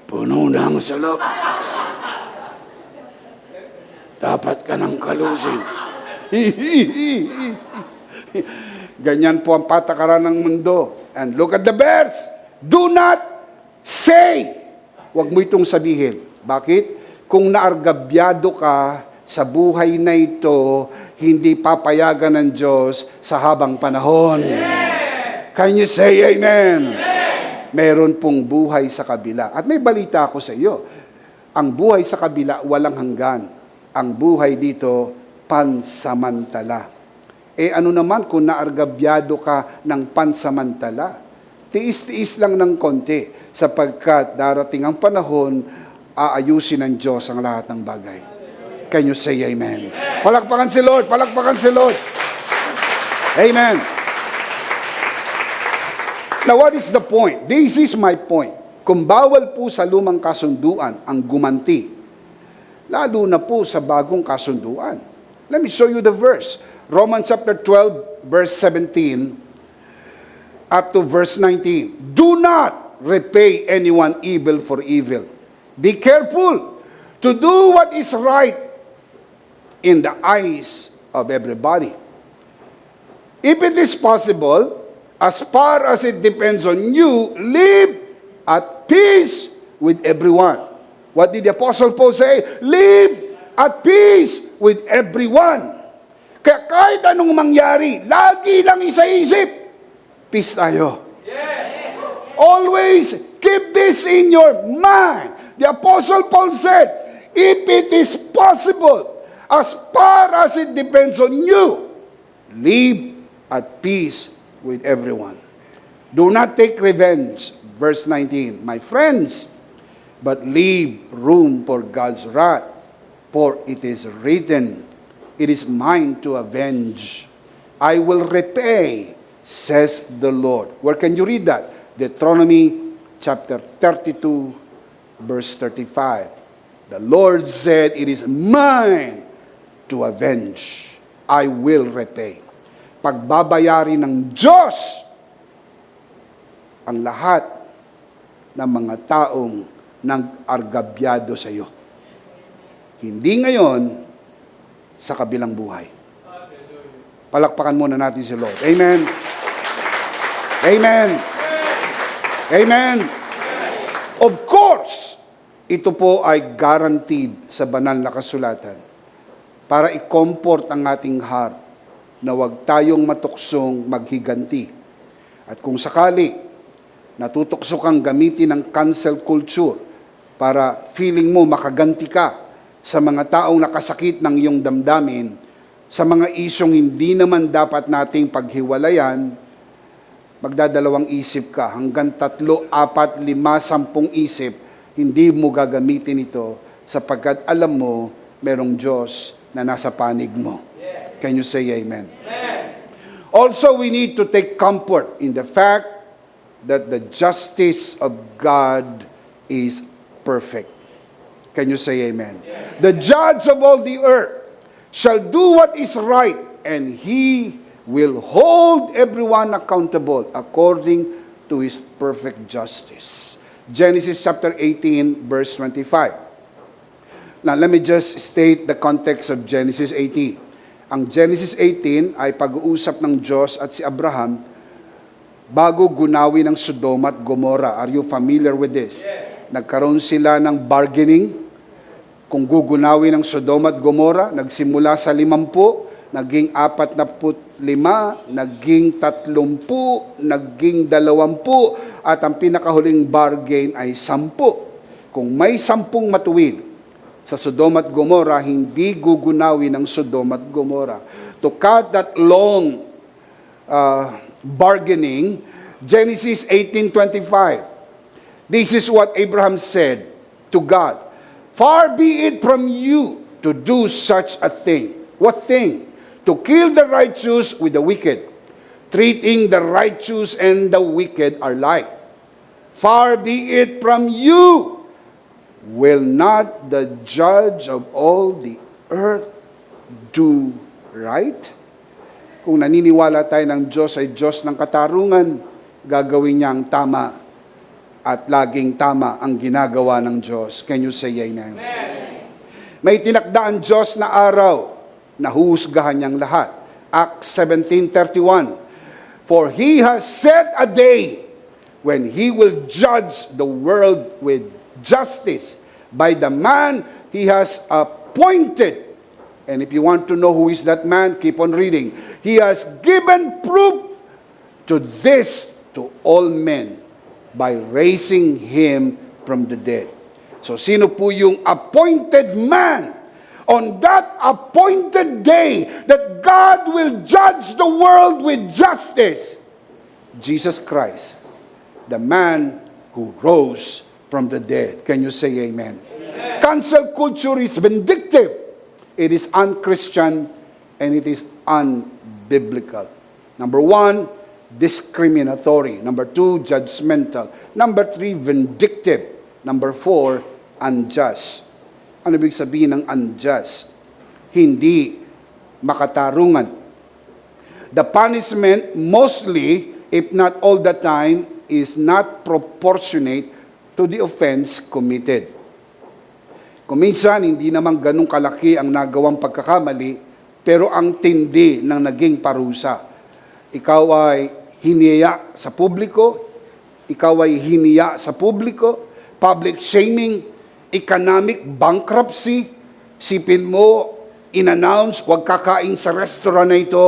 Puno na ang salop. Dapat ka ng kalusin. Ganyan po ang patakaran ng mundo. And look at the verse. Do not say. Huwag mo itong sabihin. Bakit? Kung naargabyado ka sa buhay na ito, hindi papayagan ng Diyos sa habang panahon. Can you say amen? Meron pong buhay sa kabila. At may balita ako sa iyo. Ang buhay sa kabila, walang hanggan. Ang buhay dito, pansamantala. Ano naman kung naargabyado ka ng pansamantala? Tiis-tiis lang ng konti sapagkat darating ang panahon, aayusin ng Diyos ang lahat ng bagay. Can you say amen? Palakpakan si Lord! Palakpakan si Lord! Amen! Now, what is the point? This is my point. Kung bawal po sa lumang kasunduan ang gumanti, lalo na po sa bagong kasunduan. Let me show you the verse. Romans chapter 12, verse 17 up to verse 19. Do not repay anyone evil for evil. Be careful to do what is right in the eyes of everybody. If it is possible, as far as it depends on you, live at peace with everyone. What did the Apostle Paul say? Live at peace with everyone. Kaya kahit anong mangyari, lagi lang isa-isip, peace tayo. Yes. Always keep this in your mind. The Apostle Paul said, if it is possible, as far as it depends on you, live at peace with everyone. Do not take revenge. Verse 19, my friends, but leave room for God's wrath, for it is written, it is mine to avenge. I will repay, says the Lord. Where can you read that? Deuteronomy chapter 32, verse 35. The Lord said, it is mine to avenge. I will repay. Pagbabayari ng Diyos ang lahat ng mga taong nag-argabyado sa iyo. Hindi ngayon, sa kabilang buhay. Palakpakan muna natin si Lord. Amen. Amen. Amen. Of course, ito po ay guaranteed sa banal na kasulatan para i-comfort ang ating heart na huwag tayong matuksong maghiganti. At kung sakali, natutukso kang gamitin ng cancel culture para feeling mo makaganti ka sa mga taong nakasakit ng iyong damdamin, sa mga isyong hindi naman dapat nating paghiwalayan, magdadalawang isip ka, hanggang 3, 4, 5, 10 isip, hindi mo gagamitin ito sapagkat alam mo, merong Diyos na nasa panig mo. Can you say amen? Also, we need to take comfort in the fact that the justice of God is perfect. Can you say amen? The judge of all the earth shall do what is right, and he will hold everyone accountable according to his perfect justice. Genesis chapter 18, verse 25. Now, let me just state the context of Genesis 18. Ang Genesis 18 ay pag-uusap ng Diyos at si Abraham bago gunawi ng Sodoma at Gomorrah. Are you familiar with this? Nagkaroon sila ng bargaining kung gugunawi ng Sodoma at Gomorrah. Nagsimula sa 50, naging 45, naging 30, naging 20, at ang pinakahuling bargain ay 10. Kung may 10 matuwid sa Sodoma at Gomora, hindi gugunawin ang Sodoma at Gomora. To cut that long bargaining, Genesis 18:25. This is what Abraham said to God. Far be it from you to do such a thing. What thing? To kill the righteous with the wicked, treating the righteous and the wicked alike. Far be it from you. Will not the judge of all the earth do right? Kung naniniwala tayo ng Diyos ay Diyos ng katarungan, gagawin niya ang tama at laging tama ang ginagawa ng Diyos. Can you say amen? May tinakdaan Diyos na araw na huhusgahan niyang lahat. Acts 17:31. For He has set a day when He will judge the world with justice by the man He has appointed. And if you want to know who is that man, keep on reading. He has given proof to this to all men by raising Him from the dead. So sino po yung appointed man on that appointed day that God will judge the world with justice? Jesus Christ, the man who rose from the dead. Can you say amen? Cancel culture is vindictive. It is unchristian and it is unbiblical. Number 1, discriminatory. Number 2, judgmental. Number 3, vindictive. Number 4, unjust. Ano ibig sabihin ng unjust? Hindi makatarungan. The punishment mostly, if not all the time, is not proportionate to the offense committed. Kung minsan, hindi naman ganun kalaki ang nagawang pagkakamali, pero ang tindi ng naging parusa. Ikaw ay hiniya sa publiko, ikaw ay hiniya sa publiko, public shaming, economic bankruptcy, sipin mo, in-announce, huwag kakain sa restaurant na ito,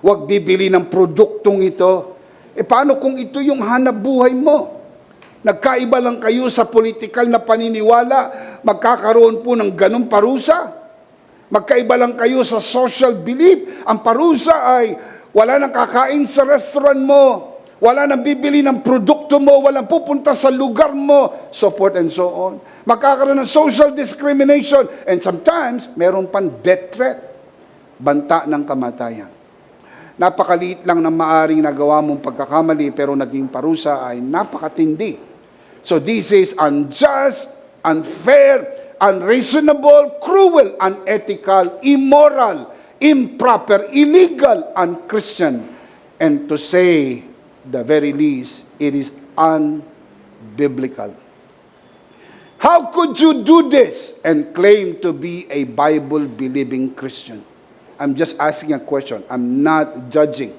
huwag bibili ng produktong ito. E paano kung ito yung hanap buhay mo? Nagkaiba lang kayo sa political na paniniwala, magkakaroon po ng ganung parusa. Magkaiba lang kayo sa social belief. Ang parusa ay wala nang kakain sa restaurant mo, wala nang bibili ng produkto mo, walang pupunta sa lugar mo, so forth and so on. Magkakaroon ng social discrimination and sometimes meron pang death threat, banta ng kamatayan. Napakaliit lang ng maaring nagawa mong pagkakamali pero naging parusa ay napakatindi. So this is unjust, unfair, unreasonable, cruel, unethical, immoral, improper, illegal, unchristian. And to say the very least, it is unbiblical. How could you do this and claim to be a Bible-believing Christian? I'm just asking a question. I'm not judging.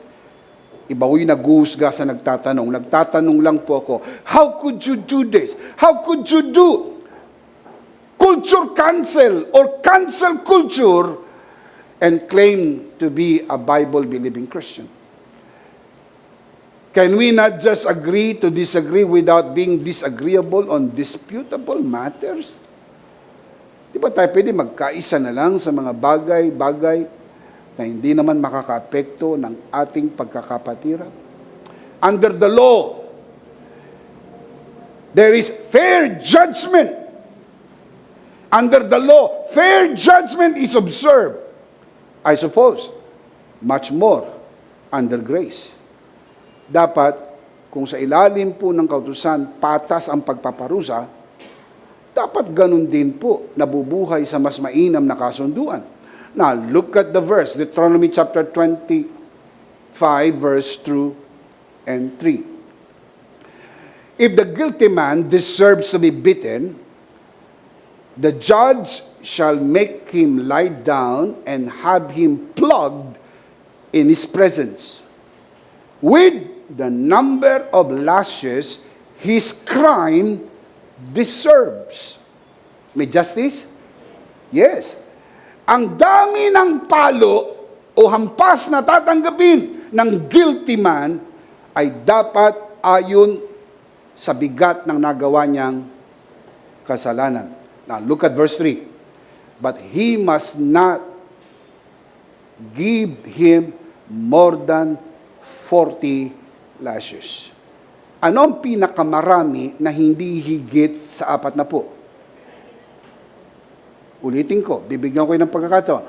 Iba ko'y nag-uusga sa nagtatanong. Nagtatanong lang po ako, how could you do this? How could you do culture cancel or cancel culture and claim to be a Bible-believing Christian? Can we not just agree to disagree without being disagreeable on disputable matters? Di ba tayo pwede magkaisa na lang sa mga bagay-bagay na hindi naman makakaapekto ng ating pagkakapatiran? Under the law, there is fair judgment. Under the law, fair judgment is observed. I suppose, much more under grace. Dapat, kung sa ilalim po ng kautusan, patas ang pagpaparusa, dapat ganun din po nabubuhay sa mas mainam na kasunduan. Now, look at the verse, Deuteronomy chapter 25, verse 2 and 3. If the guilty man deserves to be beaten, the judge shall make him lie down and have him flogged in his presence, with the number of lashes his crime deserves. May justice? Yes. Ang dami ng palo o hampas na tatanggapin ng guilty man ay dapat ayon sa bigat ng nagawa niyang kasalanan. Now, look at verse 3. But he must not give him more than 40 lashes. Ano ang pinakamarami na hindi higit sa 40? Ulitin ko, bibigyan ko kayo ng pagkakataon.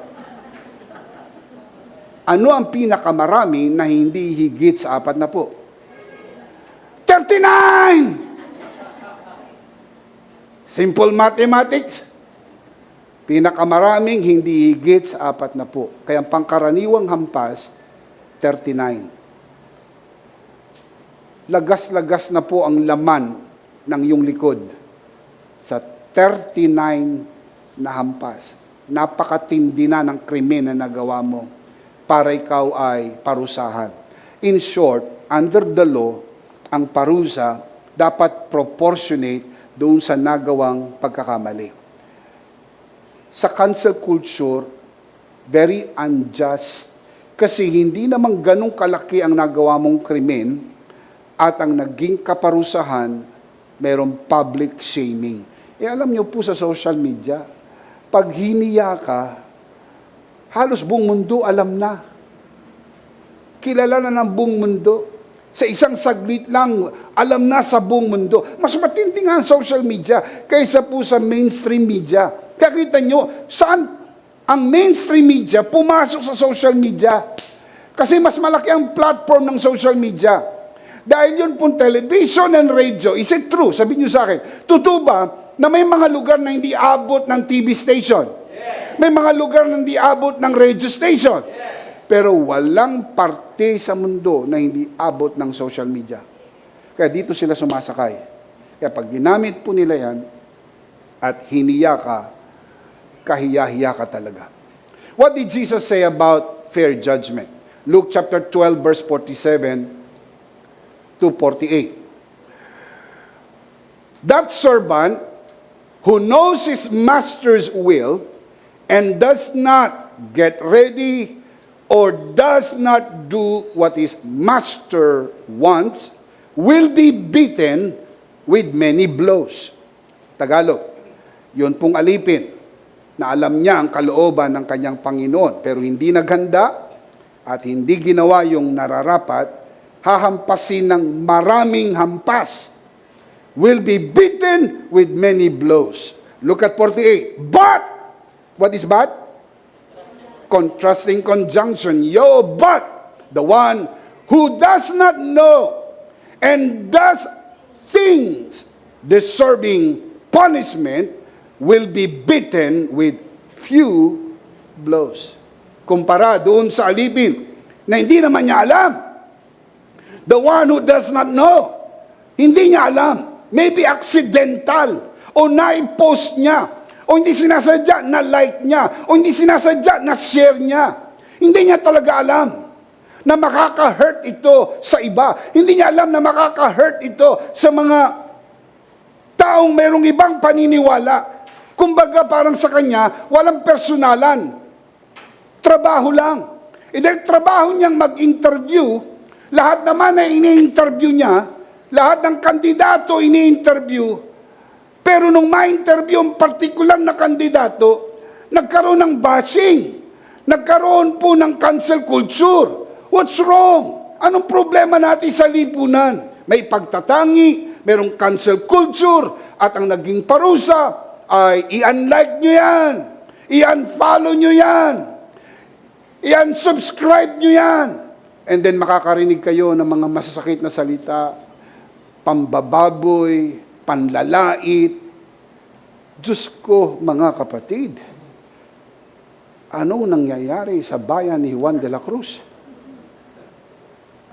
Ano ang pinakamarami na hindi higit sa 40? 39! Simple mathematics. Pinakamaraming hindi higit sa 40. Kaya ang pangkaraniwang hampas, 39. Lagas-lagas na po ang laman ng iyong likod sa 39 na hampas. Napakatindi na ng krimen na nagawa mo para ikaw ay parusahan. In short, under the law, ang parusa dapat proportionate doon sa nagawang pagkakamali. Sa cancel culture, very unjust. Kasi hindi naman ganong kalaki ang nagawa mong krimen at ang naging kaparusahan, mayroong public shaming. Alam niyo po sa social media, pag hiniya ka, halos buong mundo alam na. Kilala na ng buong mundo. Sa isang saglit lang, alam na sa buong mundo. Mas matindi nga ang social media kaysa po sa mainstream media. Kaya kita nyo, saan ang mainstream media pumasok sa social media? Kasi mas malaki ang platform ng social media. Dahil yun pong television and radio, is it true? Sabihin nyo sa akin, totoo ba na may mga lugar na hindi abot ng TV station? Yes. May mga lugar na hindi abot ng radio station? Yes. Pero walang parte sa mundo na hindi abot ng social media. Kaya dito sila sumasakay. Kaya pag ginamit po nila yan, at hiniya ka, kahiya-hiya ka talaga. What did Jesus say about fair judgment? Luke chapter 12, verse 47 to 48. That servant who knows his master's will and does not get ready or does not do what his master wants will be beaten with many blows. Tagalog, yun pong alipin na alam niya ang kalooban ng kanyang Panginoon pero hindi naghanda at hindi ginawa yung nararapat, hahampasin ng maraming hampas, will be beaten with many blows. Look at 48. But, what is but? Contrasting conjunction. But, the one who does not know and does things deserving punishment will be beaten with few blows. Kumpara doon sa alipin na hindi naman niya alam. The one who does not know, hindi niya alam. Maybe accidental, o na-post niya, o hindi sinasadya na like niya, o hindi sinasadya na share niya. Hindi niya talaga alam na makaka-hurt ito sa iba. Hindi niya alam na makaka-hurt ito sa mga taong mayroong ibang paniniwala. Kumbaga parang sa kanya, walang personalan. Trabaho lang. E dahil trabaho niyang mag-interview, lahat naman ay ini-interview niya, lahat ng kandidato ini-interview, pero nung ma-interview ang partikular na kandidato, nagkaroon ng bashing, nagkaroon po ng cancel culture. What's wrong? Anong problema natin sa lipunan? May pagtatangi, mayroong cancel culture, at ang naging parusa ay i-unlike nyo yan, i-unfollow nyo yan, i-unsubscribe nyo yan. And then makakarinig kayo ng mga masasakit na salita, pambababoy, panlalait. Diyos ko, mga kapatid, anong nangyayari sa bayan ni Juan de la Cruz?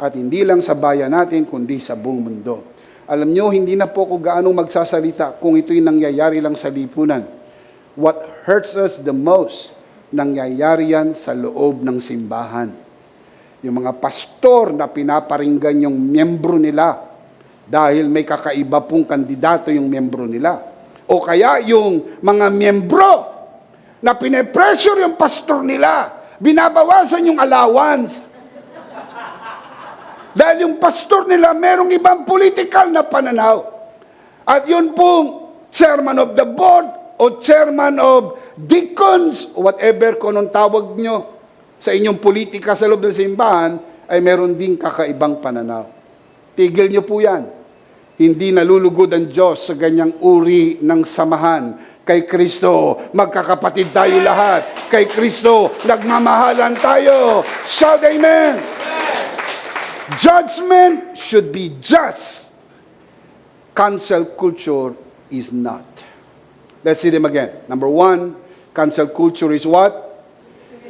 At hindi lang sa bayan natin, kundi sa buong mundo. Alam nyo, hindi na po ako gaano magsasalita kung ito'y nangyayari lang sa lipunan. What hurts us the most, nangyayari yan sa loob ng simbahan. Yung mga pastor na pinaparinggan yung miyembro nila dahil may kakaiba pong kandidato yung miyembro nila. O kaya yung mga miyembro na pine-pressure yung pastor nila binabawasan yung allowance. Dahil yung pastor nila merong ibang political na pananaw. At yun pong chairman of the board o chairman of deacons, whatever kung anong tawag nyo sa inyong politika sa loob ng simbahan, ay meron din kakaibang pananaw. Tigil nyo po yan. Hindi nalulugod ang Diyos sa ganyang uri ng samahan. Kay Kristo, magkakapatid tayo lahat. Kay Kristo, nagmamahalan tayo. Shout amen! Judgment should be just. Cancel culture is not. Let's see them again. Number 1, cancel culture is what?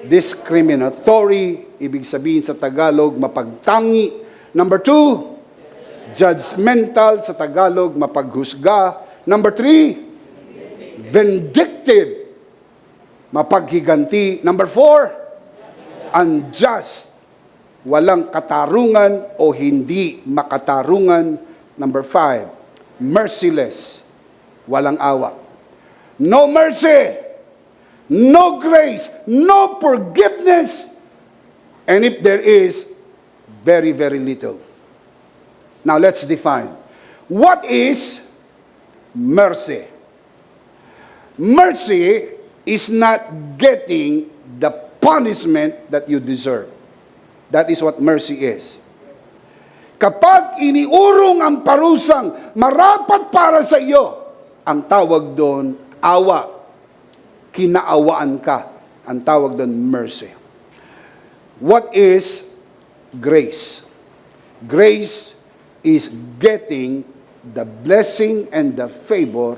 Discriminatory. Ibig sabihin sa Tagalog, mapagtangi. Number 2, judgmental. Sa Tagalog, mapaghusga. Number 3, vindictive. Mapaghiganti. Number 4, unjust. Walang katarungan o hindi makatarungan. Number 5, merciless. Walang awa. No mercy, no grace, no forgiveness. And if there is, very, very little. Now let's define. What is mercy? Mercy is not getting the punishment that you deserve. That is what mercy is. Kapag iniurong ang parusang marapat para sa iyo, ang tawag doon, awa. Kinaawaan ka. Ang tawag doon, mercy. What is grace? Grace is getting the blessing and the favor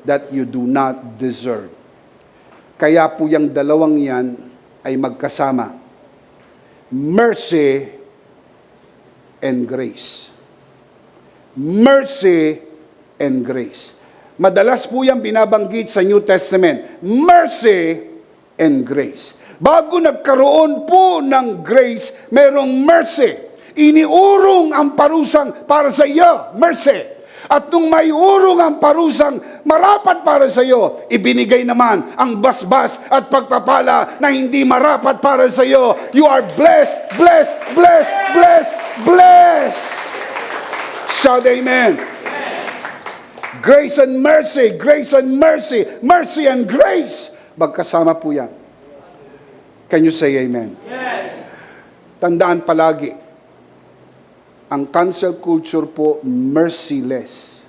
that you do not deserve. Kaya po yung dalawang yan ay magkasama. Mercy and grace. Mercy and grace. Madalas po yan binabanggit sa New Testament. Mercy and grace. Bago nagkaroon po ng grace, merong mercy. Iniurong ang parusang para sa iyo. Mercy. At nung may urong ang parusang marapat para sa iyo, ibinigay naman ang basbas at pagpapala na hindi marapat para sa iyo. You are blessed, blessed, blessed, blessed, blessed. Shout amen. Grace and mercy, grace and mercy, mercy and grace. Magkasama po yan. Can you say amen? Tandaan palagi, ang cancel culture po, merciless.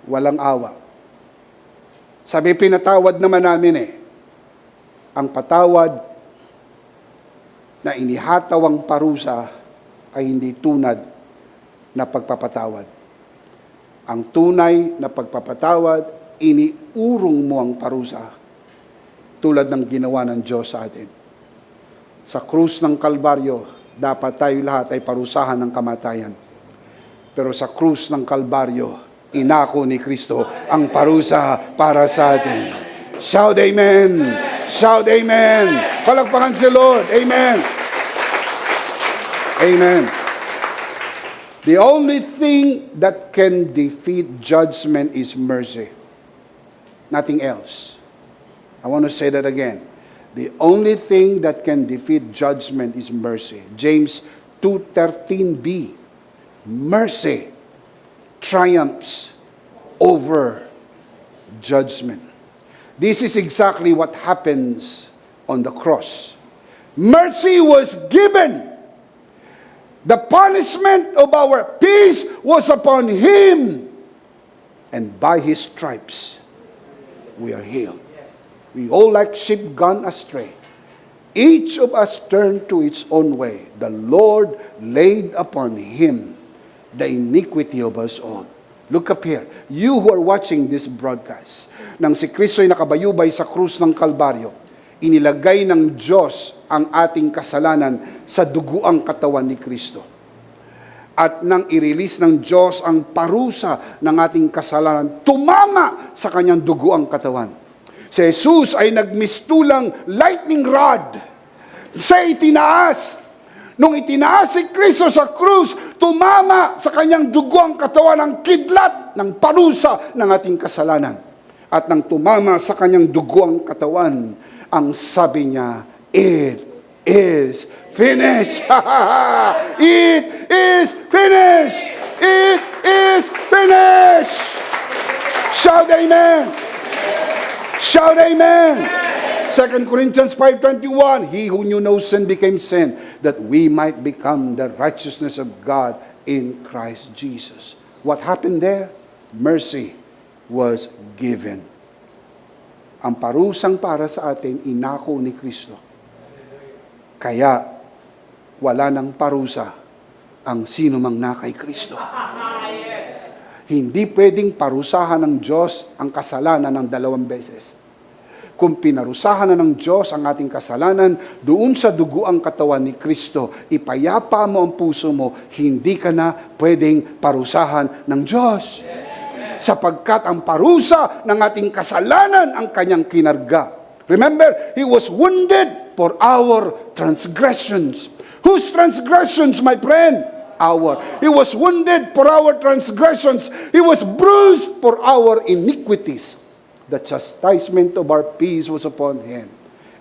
Walang awa. Sabi, pinatawad naman namin Ang patawad na inihataw ang parusa ay hindi tunad na pagpapatawad. Ang tunay na pagpapatawad, iniurong mo ang parusa tulad ng ginawa ng Diyos sa atin. Sa krus ng Kalbaryo, dapat tayo lahat ay parusahan ng kamatayan. Pero sa krus ng Kalbaryo, inako ni Kristo ang parusa para sa atin. Shout amen! Shout amen! Palakpakan si Lord! Amen! Amen! The only thing that can defeat judgment is mercy. Nothing else. I want to say that again. The only thing that can defeat judgment is mercy. James 2:13b. Mercy triumphs over judgment. This is exactly what happens on the cross. Mercy was given. The punishment of our peace was upon him. And by his stripes, we are healed. We all like sheep gone astray. Each of us turned to its own way. The Lord laid upon him the iniquity of us all. Look up here. You who are watching this broadcast, nang si Kristo ay nakabayubay sa krus ng Kalbaryo, inilagay ng Diyos ang ating kasalanan sa duguang katawan ni Kristo. At nang i-release ng Diyos ang parusa ng ating kasalanan, tumama sa kanyang duguang katawan. Si Jesus ay nagmistulang lightning rod sa itinaas. Nung itinaas si Kristo sa krus, tumama sa kanyang duguang katawan ang kidlat ng parusa ng ating kasalanan. At nang tumama sa kanyang duguang katawan, ang sabi niya, It is finished. It is finished. It is finished. Shout amen. Shout amen. 2 Corinthians 5:21, he who knew no sin became sin, that we might become the righteousness of God in Christ Jesus. What happened there? Mercy was given. Ang parusang para sa atin, inako ni Kristo. Kaya, wala nang parusa ang sino mang na kay Kristo. Hindi pwedeng parusahan ng Diyos ang kasalanan ng 2 beses. Kung pinarusahan na ng Diyos ang ating kasalanan, doon sa dugo ang katawan ni Kristo, ipayapa mo ang puso mo, hindi ka na pwedeng parusahan ng Diyos. Sapagkat ang parusa ng ating kasalanan ang kanyang kinarga. Remember, He was wounded for our transgressions. Whose transgressions, my friend? Our. He was wounded for our transgressions. He was bruised for our iniquities. The chastisement of our peace was upon Him.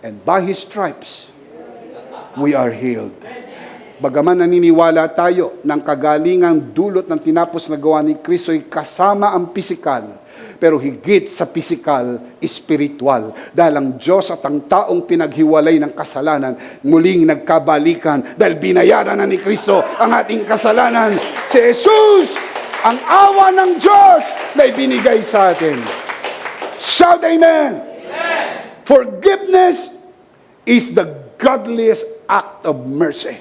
And by His stripes, we are healed. Bagaman naniniwala tayo ng kagalingang dulot ng tinapos na gawa ni Kristo ay kasama ang pisikal, pero higit sa pisikal, espiritual. Dahil ang Diyos at ang taong pinaghiwalay ng kasalanan, muling nagkabalikan dahil binayaran na ni Kristo ang ating kasalanan. Si Jesus, ang awa ng Diyos na ibinigay sa atin. Shout amen. Amen. Forgiveness is the godliest act of mercy.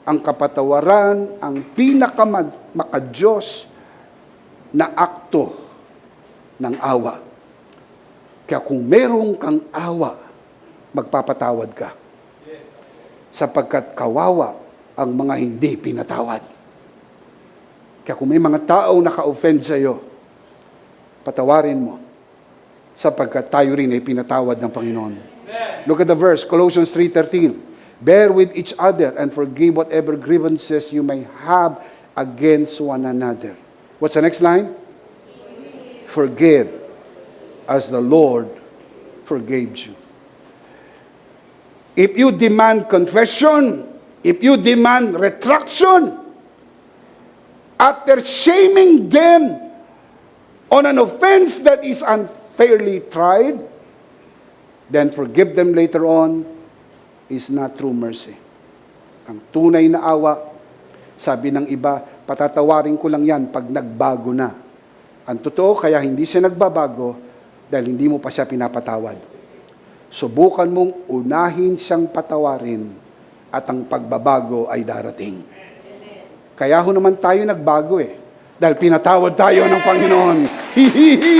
Ang kapatawaran, ang pinakamakadiyos na akto ng awa. Kaya kung merong kang awa, magpapatawad ka. Sapagkat kawawa ang mga hindi pinatawad. Kaya kung may mga tao naka-offend sa iyo, patawarin mo. Sapagkat tayo rin ay pinatawad ng Panginoon. Look at the verse, Colossians 3:13. Bear with each other and forgive whatever grievances you may have against one another. What's the next line? Forgive as the Lord forgave you. If you demand confession, if you demand retraction, after shaming them on an offense that is unfairly tried, then forgive them later on, is not true mercy. Ang tunay na awa, sabi ng iba, patatawarin ko lang yan pag nagbago na. Ang totoo, kaya hindi siya nagbabago dahil hindi mo pa siya pinapatawad. Subukan mong unahin siyang patawarin at ang pagbabago ay darating. Kaya ho naman tayo nagbago dahil pinatawad tayo ng Panginoon. Hihihi!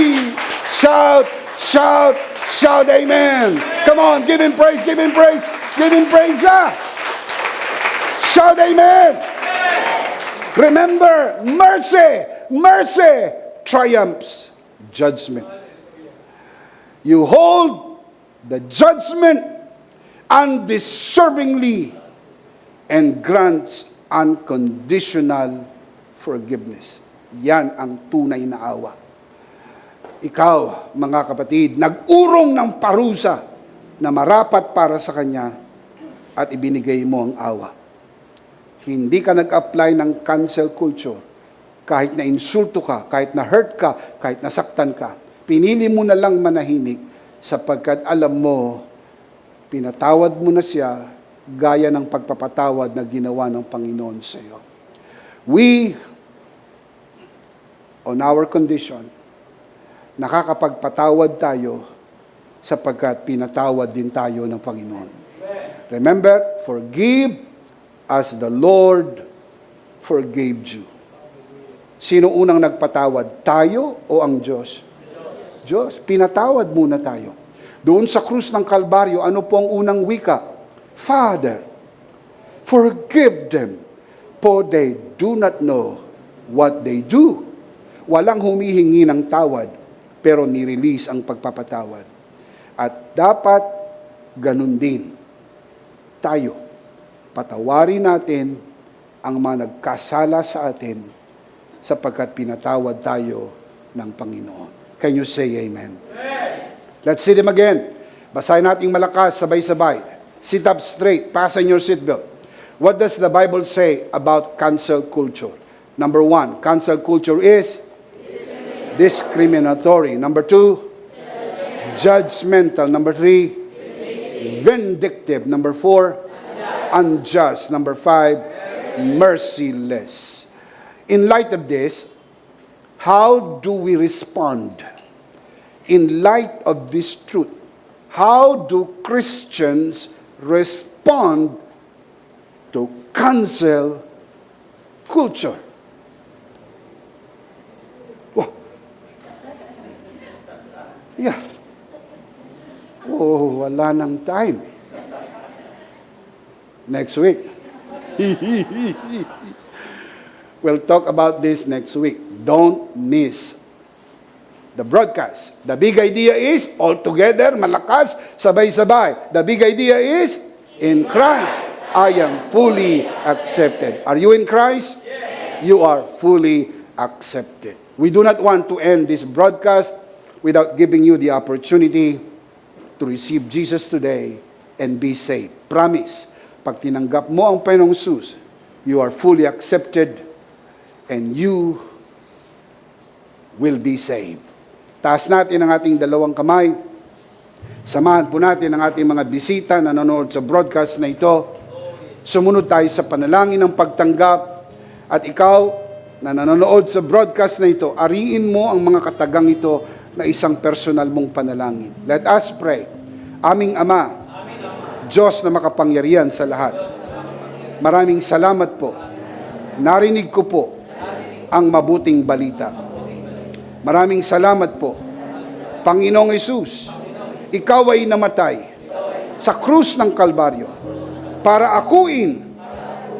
Shout, shout, shout amen! Come on, give Him praise, give Him praise, give Him praise! Shout amen! Remember, mercy, mercy triumphs judgment. You hold the judgment undeservingly and grants unconditional forgiveness. Yan ang tunay na awa. Ikaw, mga kapatid, nag-urong ng parusa na marapat para sa Kanya at ibinigay mo ang awa. Hindi ka nag-apply ng cancel culture. Kahit na insulto ka, kahit na hurt ka, kahit nasaktan ka, pinili mo na lang manahimik sapagkat alam mo, pinatawad mo na siya gaya ng pagpapatawad na ginawa ng Panginoon sa iyo. We, on our condition, nakakapagpatawad tayo sapagkat pinatawad din tayo ng Panginoon. Remember, forgive as the Lord forgave you. Sino unang nagpatawad? Tayo o ang Diyos? Diyos. Pinatawad muna tayo. Doon sa krus ng Kalbaryo, ano po ang unang wika? Father, forgive them, for they do not know what they do. Walang humihingi ng tawad, pero nirelease ang pagpapatawad. At dapat ganun din tayo. Patawarin natin ang mga nagkasala sa atin sapagkat pinatawad tayo ng Panginoon. Can you say amen? Amen. Let's see them again. Basahin nating malakas, sabay-sabay. Sit up straight, fasten your seatbelt. What does the Bible say about cancel culture? Number 1, cancel culture is discriminatory. Number 2, judgmental. Number 3, vindictive. Number 4, unjust. Number 5, merciless. In light of this, how do we respond? In light of this truth, how do Christians respond to cancel culture? Wow. Yeah. Oh, wala nang time. Next week. We'll talk about this next week. Don't miss the broadcast. The big idea is, all together, malakas, sabay-sabay. The big idea is, in Christ, I am fully accepted. Are you in Christ? You are fully accepted. We do not want to end this broadcast without giving you the opportunity to receive Jesus today and be saved. Promise, pag tinanggap mo ang Panginoong Jesus, you are fully accepted and you will be saved. Taas natin ang ating dalawang kamay. Samahan po natin ang ating mga bisita na nanonood sa broadcast na ito. Sumunod tayo sa panalangin ng pagtanggap. At ikaw na nanonood sa broadcast na ito, ariin mo ang mga katagang ito na isang personal mong panalangin. Let us pray. Aming Ama, Diyos na makapangyarihan sa lahat, maraming salamat po. Narinig ko po ang mabuting balita. Maraming salamat po. Panginoong Hesus, Ikaw ay namatay sa krus ng Kalbaryo para akuin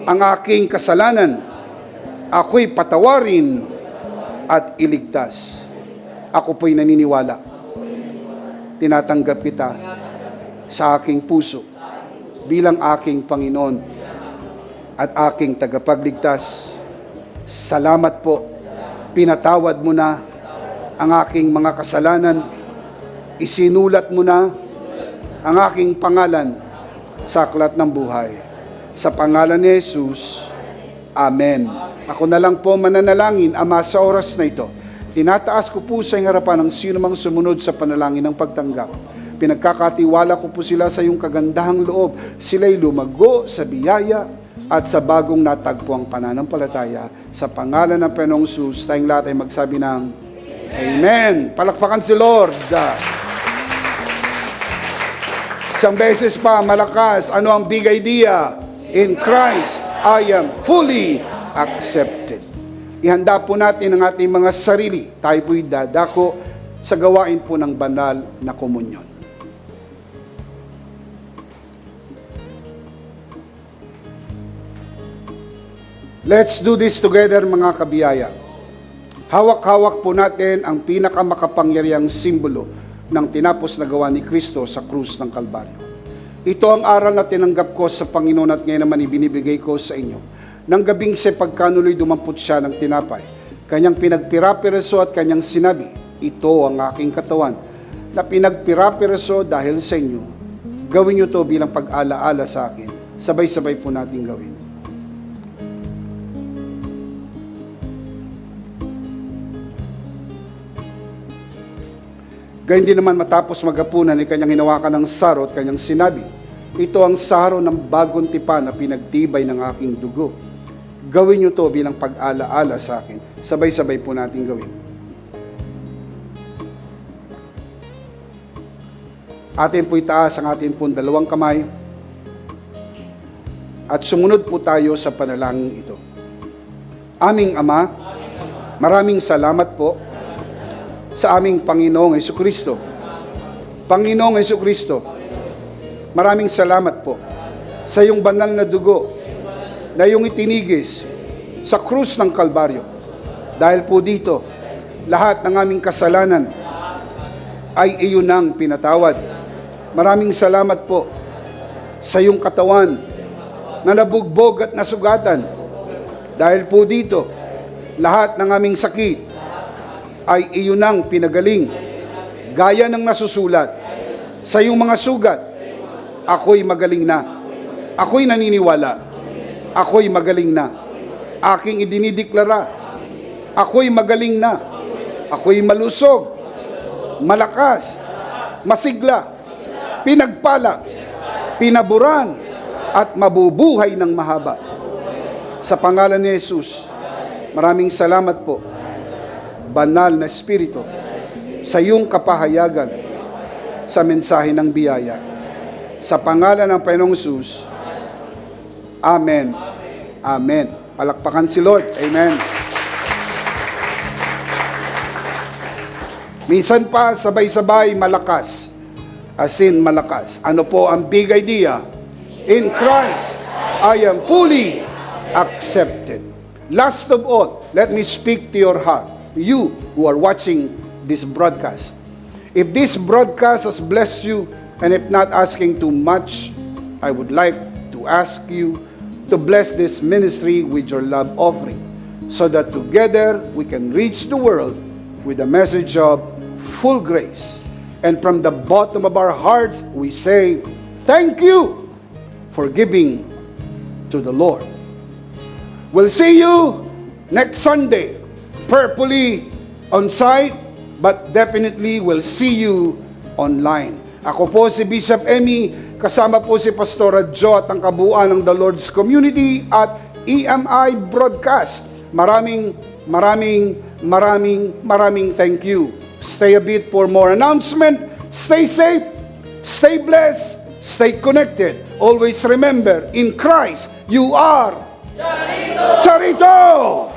ang aking kasalanan. Ako'y patawarin at iligtas. Ako po'y naniniwala. Tinatanggap kita sa aking puso bilang aking Panginoon at aking tagapagligtas. Salamat po. Pinatawad mo na ang aking mga kasalanan. Isinulat mo na ang aking pangalan sa aklat ng buhay. Sa pangalan ni Jesus, Amen. Ako na lang po mananalangin, Ama, sa oras na ito. Tinataas ko po sa harapan ng sino mang sumunod sa panalangin ng pagtanggap. Pinagkakatiwala ko po sila sa iyong kagandahang loob. Sila'y lumago sa biyaya at sa bagong natagpuang pananampalataya. Sa pangalan ng Panginoong Jesus, tayong lahat ay magsabi ng Amen. Palakpakan si Lord. Isang beses pa, malakas. Ano ang big idea? In Christ, I am fully accepted. Ihanda po natin ang ating mga sarili. Tayo po'y dadako sa gawain po ng banal na komunyon. Let's do this together, mga kabiyaya. Hawak-hawak po natin ang pinakamakapangyarihang simbolo ng tinapos na gawa ni Kristo sa krus ng Kalbaryo. Ito ang aral na tinanggap ko sa Panginoon at ngayon naman ibinibigay ko sa inyo. Nang gabing sa pagkanuloy dumampot siya ng tinapay, kanyang pinagpira-piraso at kanyang sinabi, ito ang aking katawan na pinagpira-piraso dahil sa inyo. Gawin niyo to bilang pag-alaala sa akin. Sabay-sabay po natin gawin. Gayun din naman matapos maghapunan ay kanyang hinawakan ng saro at kanyang sinabi, ito ang saro ng bagong tipan na pinagtibay ng aking dugo. Gawin niyo to bilang pag-alaala sa akin. Sabay-sabay po natin gawin. Atin po itaas ang atin po dalawang kamay at sumunod po tayo sa panalangin ito. Aming Ama, maraming salamat po sa aming Panginoong Hesukristo. Panginoong Hesukristo, maraming salamat po sa iyong banal na dugo na iyong itinigis sa krus ng Kalbaryo. Dahil po dito, lahat ng aming kasalanan ay iyon ang pinatawad. Maraming salamat po sa iyong katawan na nabugbog at nasugatan. Dahil po dito, lahat ng aming sakit ay iyon ang pinagaling. Gaya ng nasusulat, Sa iyong mga sugat, ako'y magaling na. Ako'y naniniwala. Ako'y magaling na. Aking idinideklara. Ako'y magaling na. Ako'y malusog, malakas, masigla, pinagpala, pinaburan, at mabubuhay ng mahaba. Sa pangalan ni Jesus, maraming salamat po, Banal na Espiritu, sa iyong kapahayagan sa mensahe ng biyaya. Sa pangalan ng Panginoong Jesus, Amen. Amen. Palakpakan si Lord. Amen. Minsan pa, sabay-sabay, malakas. As in, malakas. Ano po ang big idea? In Christ, I am fully accepted. Last of all, let me speak to your heart. You who are watching this broadcast. If this broadcast has blessed you, and if not asking too much, I would like to ask you to bless this ministry with your love offering, so that together we can reach the world with a message of full grace. And from the bottom of our hearts, we say, thank you for giving to the Lord. We'll see you next Sunday, prayerfully on site, but definitely we'll see you online. Ako po si Bishop Emmy, kasama po si Pastora Jo at ang kabuuan ng The Lord's Community at EMI Broadcast. Maraming thank you. Stay a bit for more announcement. Stay safe, stay blessed, stay connected. Always remember, in Christ, you are Charito!